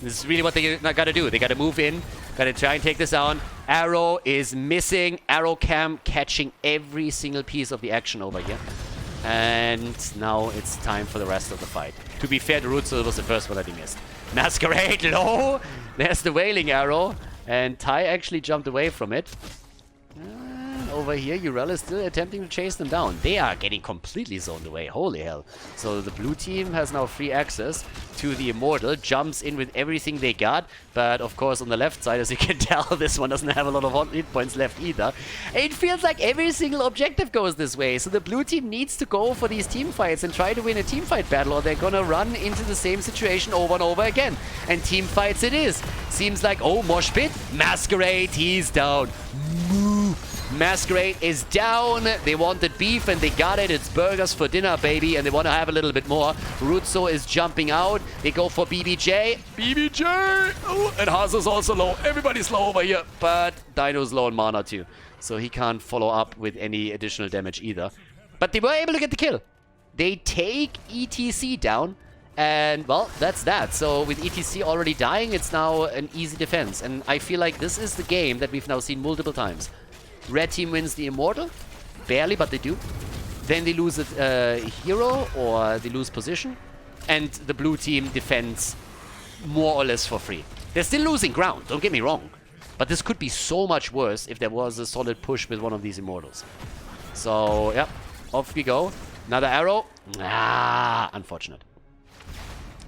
This is really what they got to do. They got to move in. Got to try and take this down. Arrow is missing. Arrow cam catching every single piece of the action over here. And now it's time for the rest of the fight. To be fair, Rutsu was the first one that he missed. Masquerade low! There's the Wailing Arrow. And Tai actually jumped away from it. And over here, Urel is still attempting to chase them down. They are getting completely zoned away. Holy hell. So the blue team has now free access to the Immortal. Jumps in with everything they got. But of course, on the left side, as you can tell, this one doesn't have a lot of hit points left either. It feels like every single objective goes this way. So the blue team needs to go for these team fights and try to win a team fight battle, or they're gonna run into the same situation over and over again. And team fights it is. Seems like, oh, Mosh Pit. Masquerade, he's down. Masquerade is down. They wanted beef and they got it. It's burgers for dinner, baby. And they want to have a little bit more. Rutsu is jumping out. They go for BBJ. BBJ! Oh, and Hazo's also low. Everybody's low over here. But Dino's low on mana too. So he can't follow up with any additional damage either. But they were able to get the kill. They take ETC down. And, well, that's that. So with ETC already dying, it's now an easy defense. And I feel like this is the game that we've now seen multiple times. Red team wins the Immortal. Barely, but they do. then they lose a hero or they lose position, and the blue team defends more or less for free. They're still losing ground, don't get me wrong. But this could be so much worse if there was a solid push with one of these Immortals. So, yeah, off we go. Another arrow. Ah, unfortunate.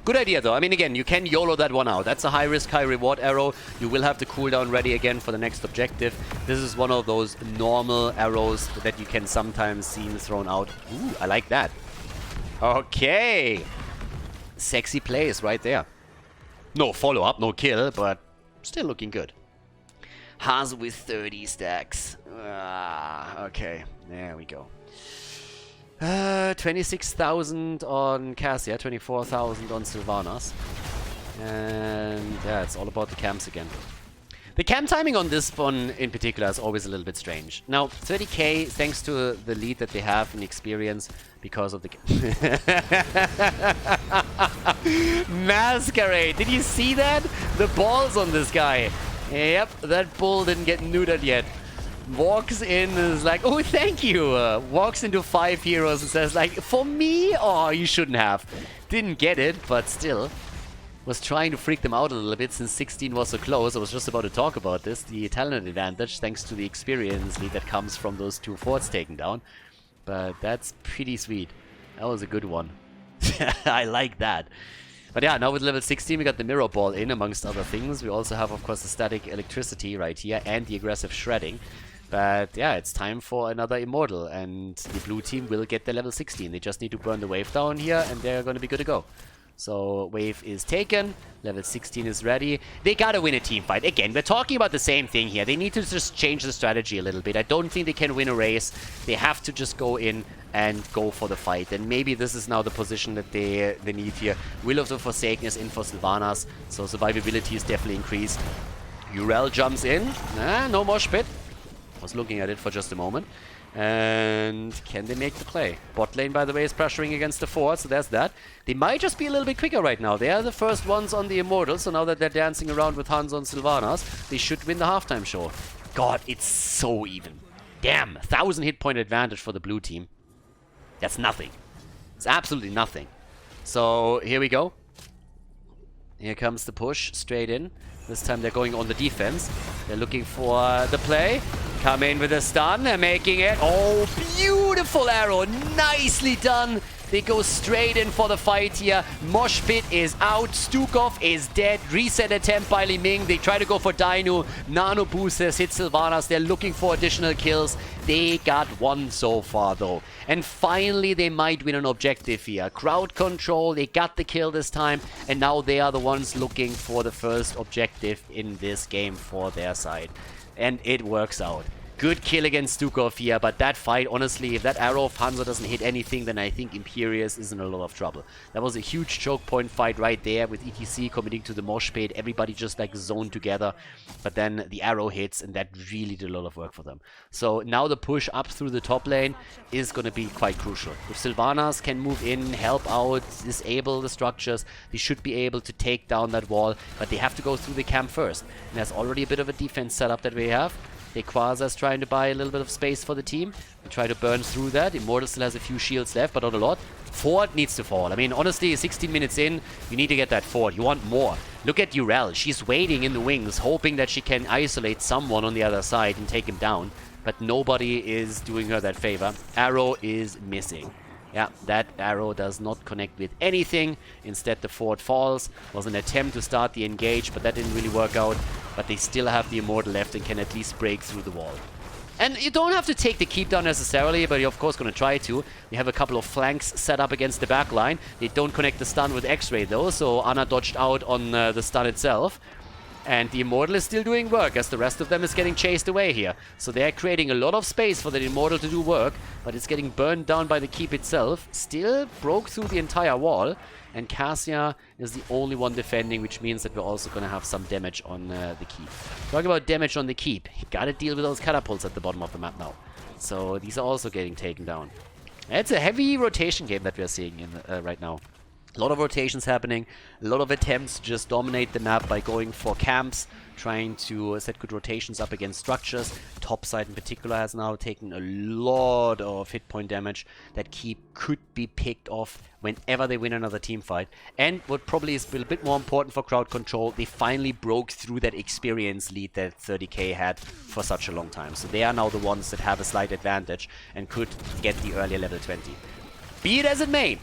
Good idea, though. I mean, again, you can YOLO that one out. That's a high-risk, high-reward arrow. You will have the cooldown ready again for the next objective. This is one of those normal arrows that you can sometimes see thrown out. Ooh, I like that. Okay. Sexy plays right there. No follow-up, no kill, but still looking good. Haas with 30 stacks. Okay, there we go. 26,000 on Cassia, 24,000 on Sylvanas. And yeah, it's all about the camps again. The camp timing on this one in particular is always a little bit strange. Now, 30k, thanks to the lead that they have in experience because of the... Masquerade! Did you see that? The balls on this guy. Yep, that bull didn't get neutered yet. Walks in and is like, oh, thank you. Walks into 5 heroes and says like, for me? Oh, you shouldn't have. Didn't get it, but still. Was trying to freak them out a little bit since 16 was so close. I was just about to talk about this. The talent advantage, thanks to the experience lead that comes from those 2 forts taken down. But that's pretty sweet. That was a good one. I like that. But yeah, now with level 16 we got the mirror ball in, amongst other things. We also have, of course, the static electricity right here and the aggressive shredding. But yeah, it's time for another Immortal, and the blue team will get their level 16. They just need to burn the wave down here, and they're going to be good to go. So wave is taken, level 16 is ready. They gotta win a team fight. Again, we're talking about the same thing here. They need to just change the strategy a little bit. I don't think they can win a race. They have to just go in and go for the fight. And maybe this is now the position that they need here. Will of the Forsaken is in for Sylvanas, so survivability is definitely increased. Urel jumps in. No more spit. I was looking at it for just a moment. And can they make the play? Bot lane, by the way, is pressuring against the fort, so there's that. They might just be a little bit quicker right now. They are the first ones on the Immortals, so now that they're dancing around with Hans on Sylvanas, they should win the halftime show. God, it's so even. Damn, 1,000 hit point advantage for the blue team. That's nothing. It's absolutely nothing. So, here we go. Here comes the push, straight in. This time they're going on the defense. They're looking for the play. Come in with a stun. They're making it. Oh, beautiful arrow. Nicely done. They go straight in for the fight here. Mosh Pit is out. Stukov is dead. Reset attempt by Li Ming. They try to go for Dainu. Nano boosters hit Sylvanas. They're looking for additional kills. They got one so far, though. And finally, they might win an objective here. Crowd control. They got the kill this time. And now they are the ones looking for the first objective in this game for their side. And it works out. Good kill against Stukov here, but that fight, honestly, if that arrow of Hanzo doesn't hit anything, then I think Imperius is in a lot of trouble. That was a huge choke point fight right there with ETC committing to the mosh pit. Everybody just like zoned together, but then the arrow hits, and that really did a lot of work for them. So now the push up through the top lane is going to be quite crucial. If Sylvanas can move in, help out, disable the structures, they should be able to take down that wall, but they have to go through the camp first. And there's already a bit of a defense setup that we have. Quasar's trying to buy a little bit of space for the team. We try to burn through that. Immortal still has a few shields left, but not a lot. Fort needs to fall. I mean, honestly, 16 minutes in, you need to get that fort. You want more. Look at Urel. She's waiting in the wings, hoping that she can isolate someone on the other side and take him down. But nobody is doing her that favor. Arrow is missing. Yeah, that arrow does not connect with anything. Instead, the fort falls. Was an attempt to start the engage, but that didn't really work out. But they still have the Immortal left and can at least break through the wall. And you don't have to take the keep down necessarily, but you're of course going to try to. You have a couple of flanks set up against the back line. They don't connect the stun with X-Ray though, so Ana dodged out on the stun itself. And the Immortal is still doing work, as the rest of them is getting chased away here. So they're creating a lot of space for the Immortal to do work, but it's getting burned down by the keep itself. Still broke through the entire wall, and Cassia is the only one defending, which means that we're also going to have some damage on the keep. Talking about damage on the keep, you gotta deal with those catapults at the bottom of the map now. So these are also getting taken down. It's a heavy rotation game that we're seeing in right now. A lot of rotations happening, a lot of attempts to just dominate the map by going for camps, trying to set good rotations up against structures. Top side in particular has now taken a lot of hit point damage that could be picked off whenever they win another team fight. And what probably is a bit more important for crowd control, they finally broke through that experience lead that 30k had for such a long time. So they are now the ones that have a slight advantage and could get the earlier level 20. Be it as it may,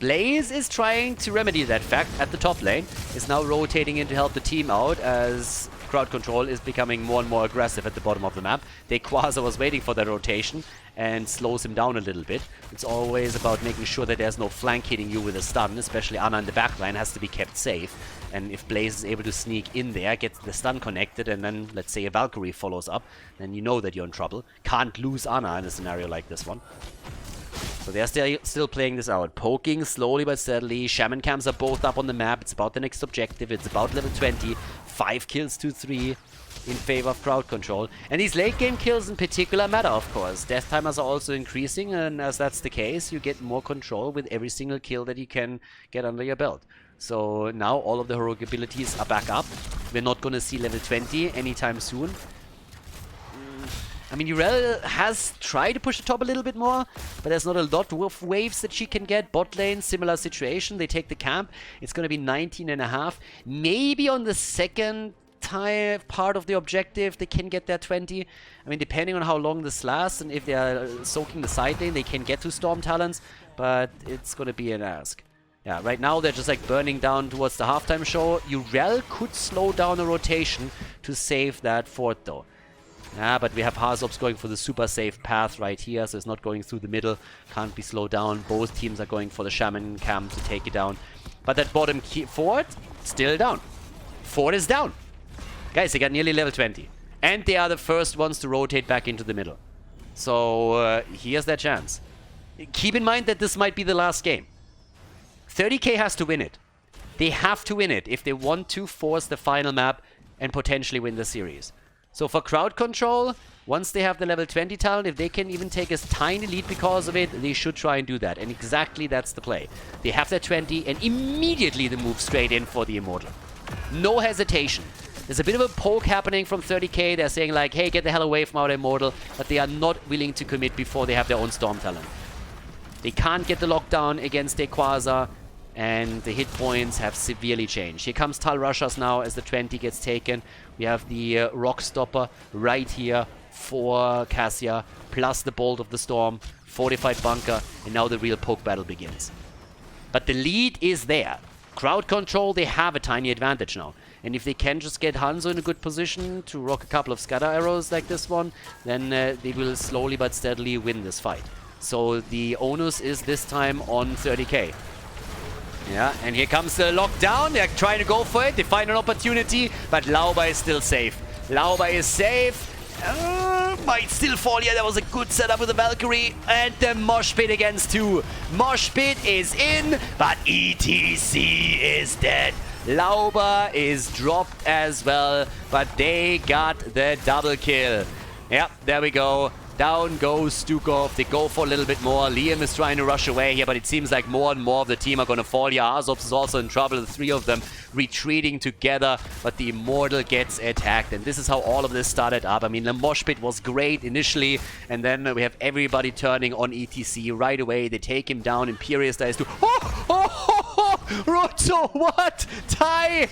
Blaze is trying to remedy that fact at the top lane, is now rotating in to help the team out as crowd control is becoming more and more aggressive at the bottom of the map. Quasar was waiting for that rotation and slows him down a little bit. It's always about making sure that there's no flank hitting you with a stun, especially Ana in the backline has to be kept safe. And if Blaze is able to sneak in there, get the stun connected, and then, let's say, a Valkyrie follows up, then you know that you're in trouble. Can't lose Ana in a scenario like this one. So they're still playing this out. Poking slowly but steadily. Shaman camps are both up on the map. It's about the next objective. It's about level 20. 5 kills to 3 in favor of crowd control. And these late game kills in particular matter, of course. Death timers are also increasing, and as that's the case, you get more control with every single kill that you can get under your belt. So now all of the heroic abilities are back up. We're not going to see level 20 anytime soon. I mean, Urel has tried to push the top a little bit more, but there's not a lot of waves that she can get. Bot lane, similar situation. They take the camp. It's going to be 19.5. Maybe on the second part of the objective, they can get their 20. I mean, depending on how long this lasts, and if they are soaking the side lane, they can get to Storm Talons, but it's going to be an ask. Yeah, right now they're just like burning down towards the halftime show. Urel could slow down a rotation to save that fort, though. Yeah, but we have Harzobs going for the super safe path right here, so it's not going through the middle. Can't be slowed down. Both teams are going for the Shaman camp to take it down. But that bottom fort, still down. Fort is down. Guys, they got nearly level 20. And they are the first ones to rotate back into the middle. So, here's their chance. Keep in mind that this might be the last game. 30k has to win it. They have to win it if they want to force the final map and potentially win the series. So for crowd control, once they have the level 20 talent, if they can even take a tiny lead because of it, they should try and do that. And exactly that's the play. They have their 20 and immediately they move straight in for the Immortal. No hesitation. There's a bit of a poke happening from 30k. They're saying like, hey, get the hell away from our Immortal. But they are not willing to commit before they have their own Storm talent. They can't get the lockdown against Quasar. And the hit points have severely changed. Here comes Tal Rushers now as the 20 gets taken. We have the Rock Stopper right here for Cassia, plus the Bolt of the Storm, fortified bunker, and now the real poke battle begins. But the lead is there. Crowd control, they have a tiny advantage now. And if they can just get Hanzo in a good position to rock a couple of scatter arrows like this one, then they will slowly but steadily win this fight. So the onus is this time on 30k. Yeah, and here comes the lockdown. They're trying to go for it. They find an opportunity, but Lauba is still safe. Lauba is safe. Might still fall. Yeah, that was a good setup with the Valkyrie. And the Mosh Pit against 2. Mosh Pit is in, but ETC is dead. Lauba is dropped as well, but they got the double kill. Yeah, there we go. Down goes Stukov. They go for a little bit more. Liam is trying to rush away here, but it seems like more and more of the team are going to fall here. Arzobs is also in trouble. The 3 of them retreating together, but the Immortal gets attacked. And this is how all of this started up. I mean, the Mosh Pit was great initially, and then we have everybody turning on ETC right away. They take him down. Imperius dies too. Roto, what? Tai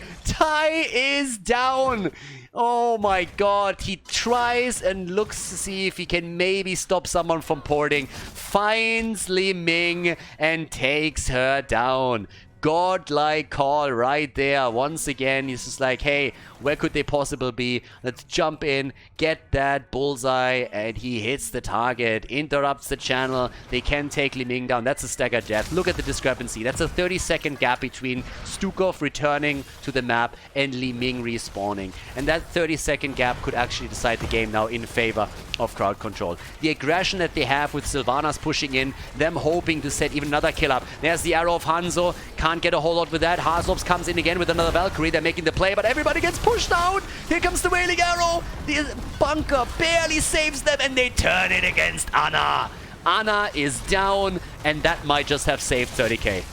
is down. Oh my god, he tries and looks to see if he can maybe stop someone from porting, finds Li Ming and takes her down. Godlike call right there. Once again, he's just like, hey, where could they possibly be? Let's jump in, get that bullseye, and he hits the target, interrupts the channel. They can take Li Ming down. That's a staggered death. Look at the discrepancy. That's a 30-second gap between Stukov returning to the map and Li Ming respawning. And that 30-second gap could actually decide the game now in favor of crowd control. The aggression that they have with Sylvanas pushing in, them hoping to set even another kill up. There's the arrow of Hanzo. Can't get a whole lot with that. Harzobs comes in again with another Valkyrie. They're making the play, but everybody gets pushed out. Here comes the Wailing Arrow. The bunker barely saves them, and they turn it against Ana. Ana is down, and that might just have saved 30k.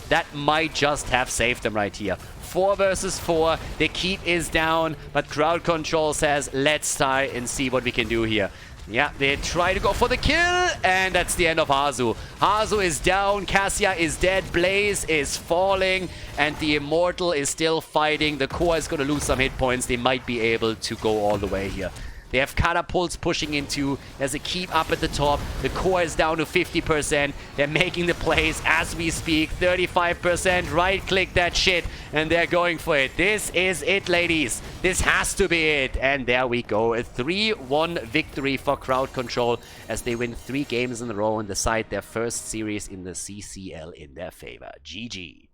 that might just have saved them right here. 4 versus 4, the keep is down, but crowd control says, let's try and see what we can do here. Yeah, they try to go for the kill, and that's the end of Hazu. Hazu is down, Cassia is dead, Blaze is falling, and the Immortal is still fighting. The core is going to lose some hit points. They might be able to go all the way here. They have catapults pushing into. There's a keep up at the top. The core is down to 50%. They're making the plays as we speak. 35%. Right-click that shit. And they're going for it. This is it, ladies. This has to be it. And there we go. A 3-1 victory for Crowd Control as they win 3 games in a row and decide their first series in the CCL in their favor. GG.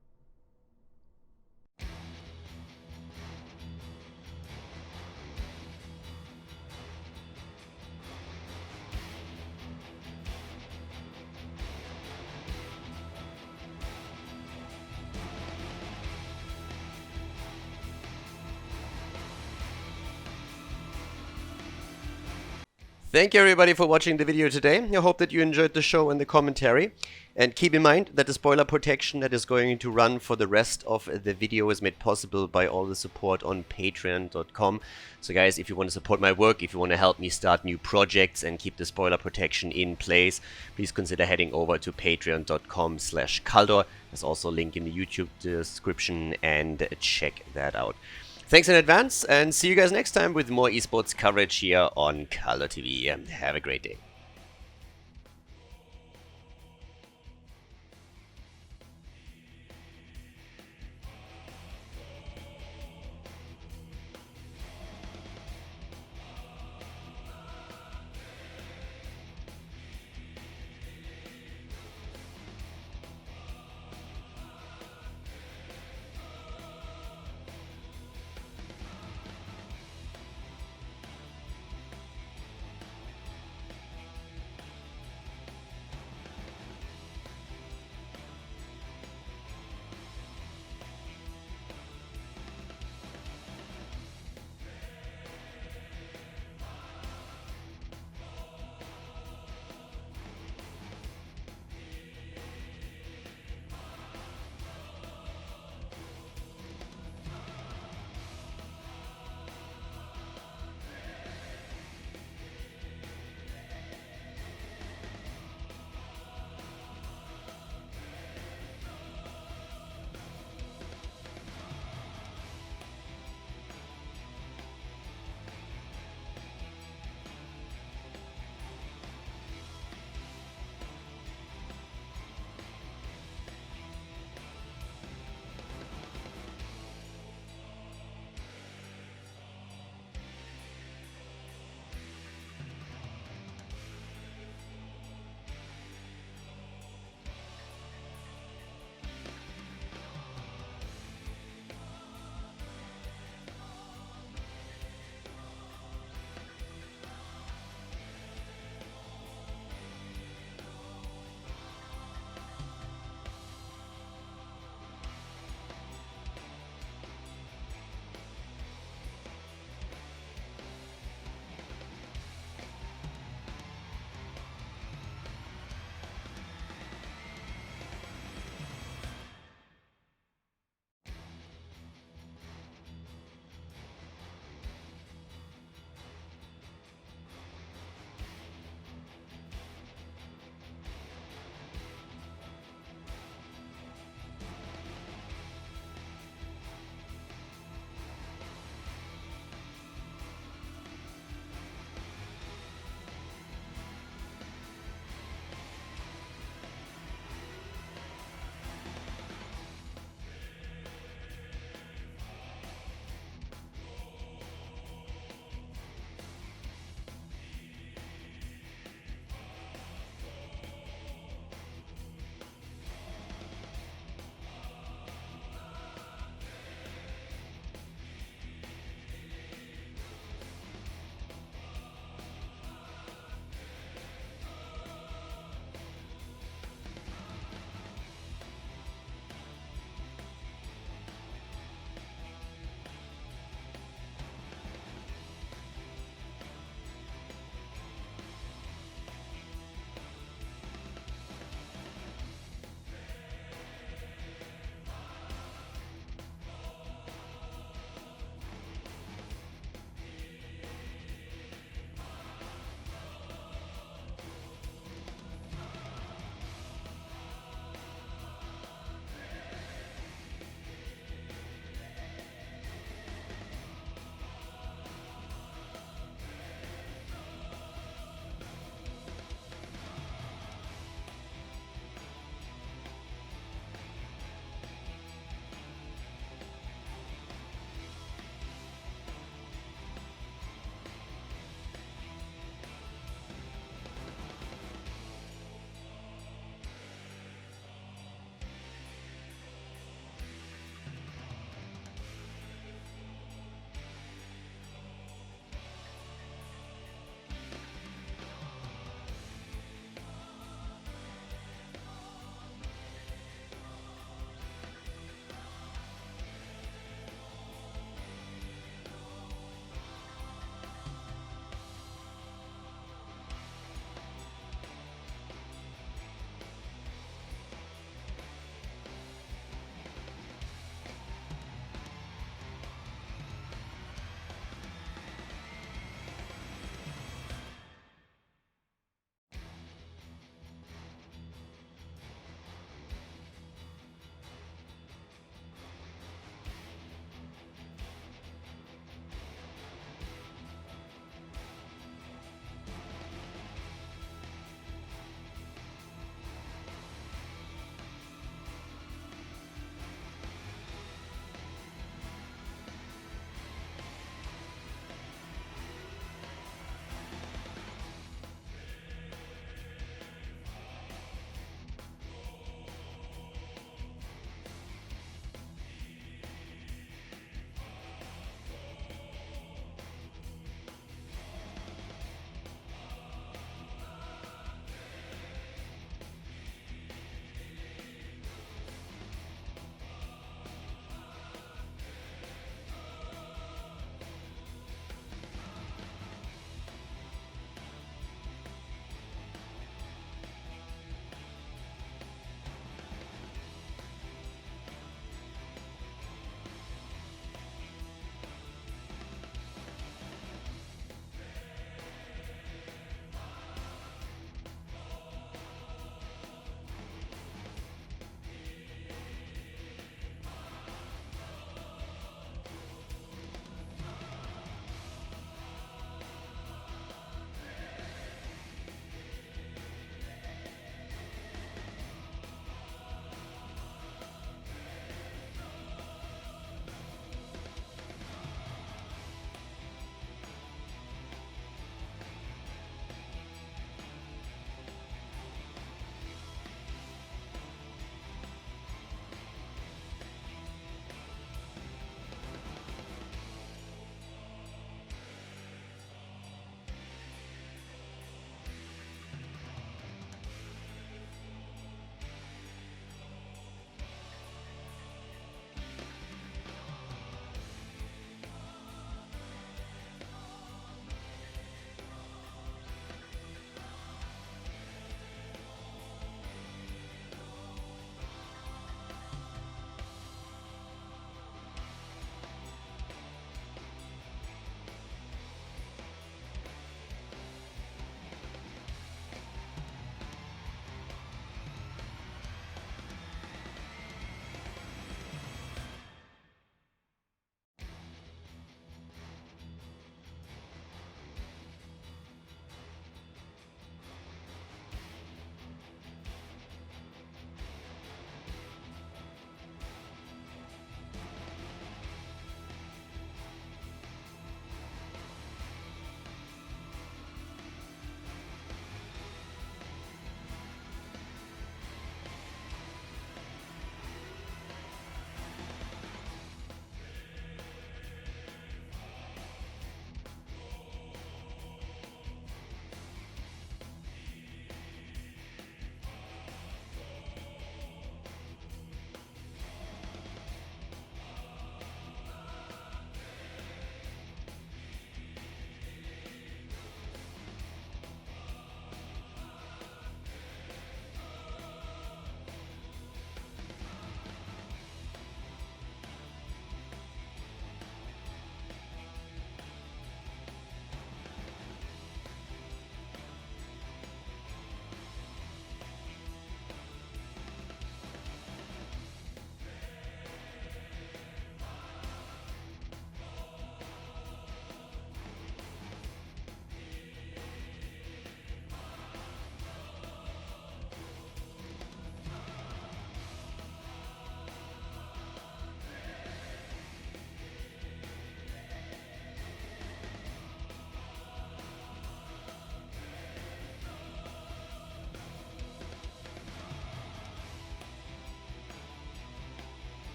Thank you everybody for watching the video today. I hope that you enjoyed the show and the commentary. And keep in mind that the spoiler protection that is going to run for the rest of the video is made possible by all the support on patreon.com. So guys, if you want to support my work, if you want to help me start new projects and keep the spoiler protection in place, please consider heading over to patreon.com/Khaldor. There's also a link in the YouTube description and check that out. Thanks in advance, and see you guys next time with more esports coverage here on Khaldor TV. Have a great day.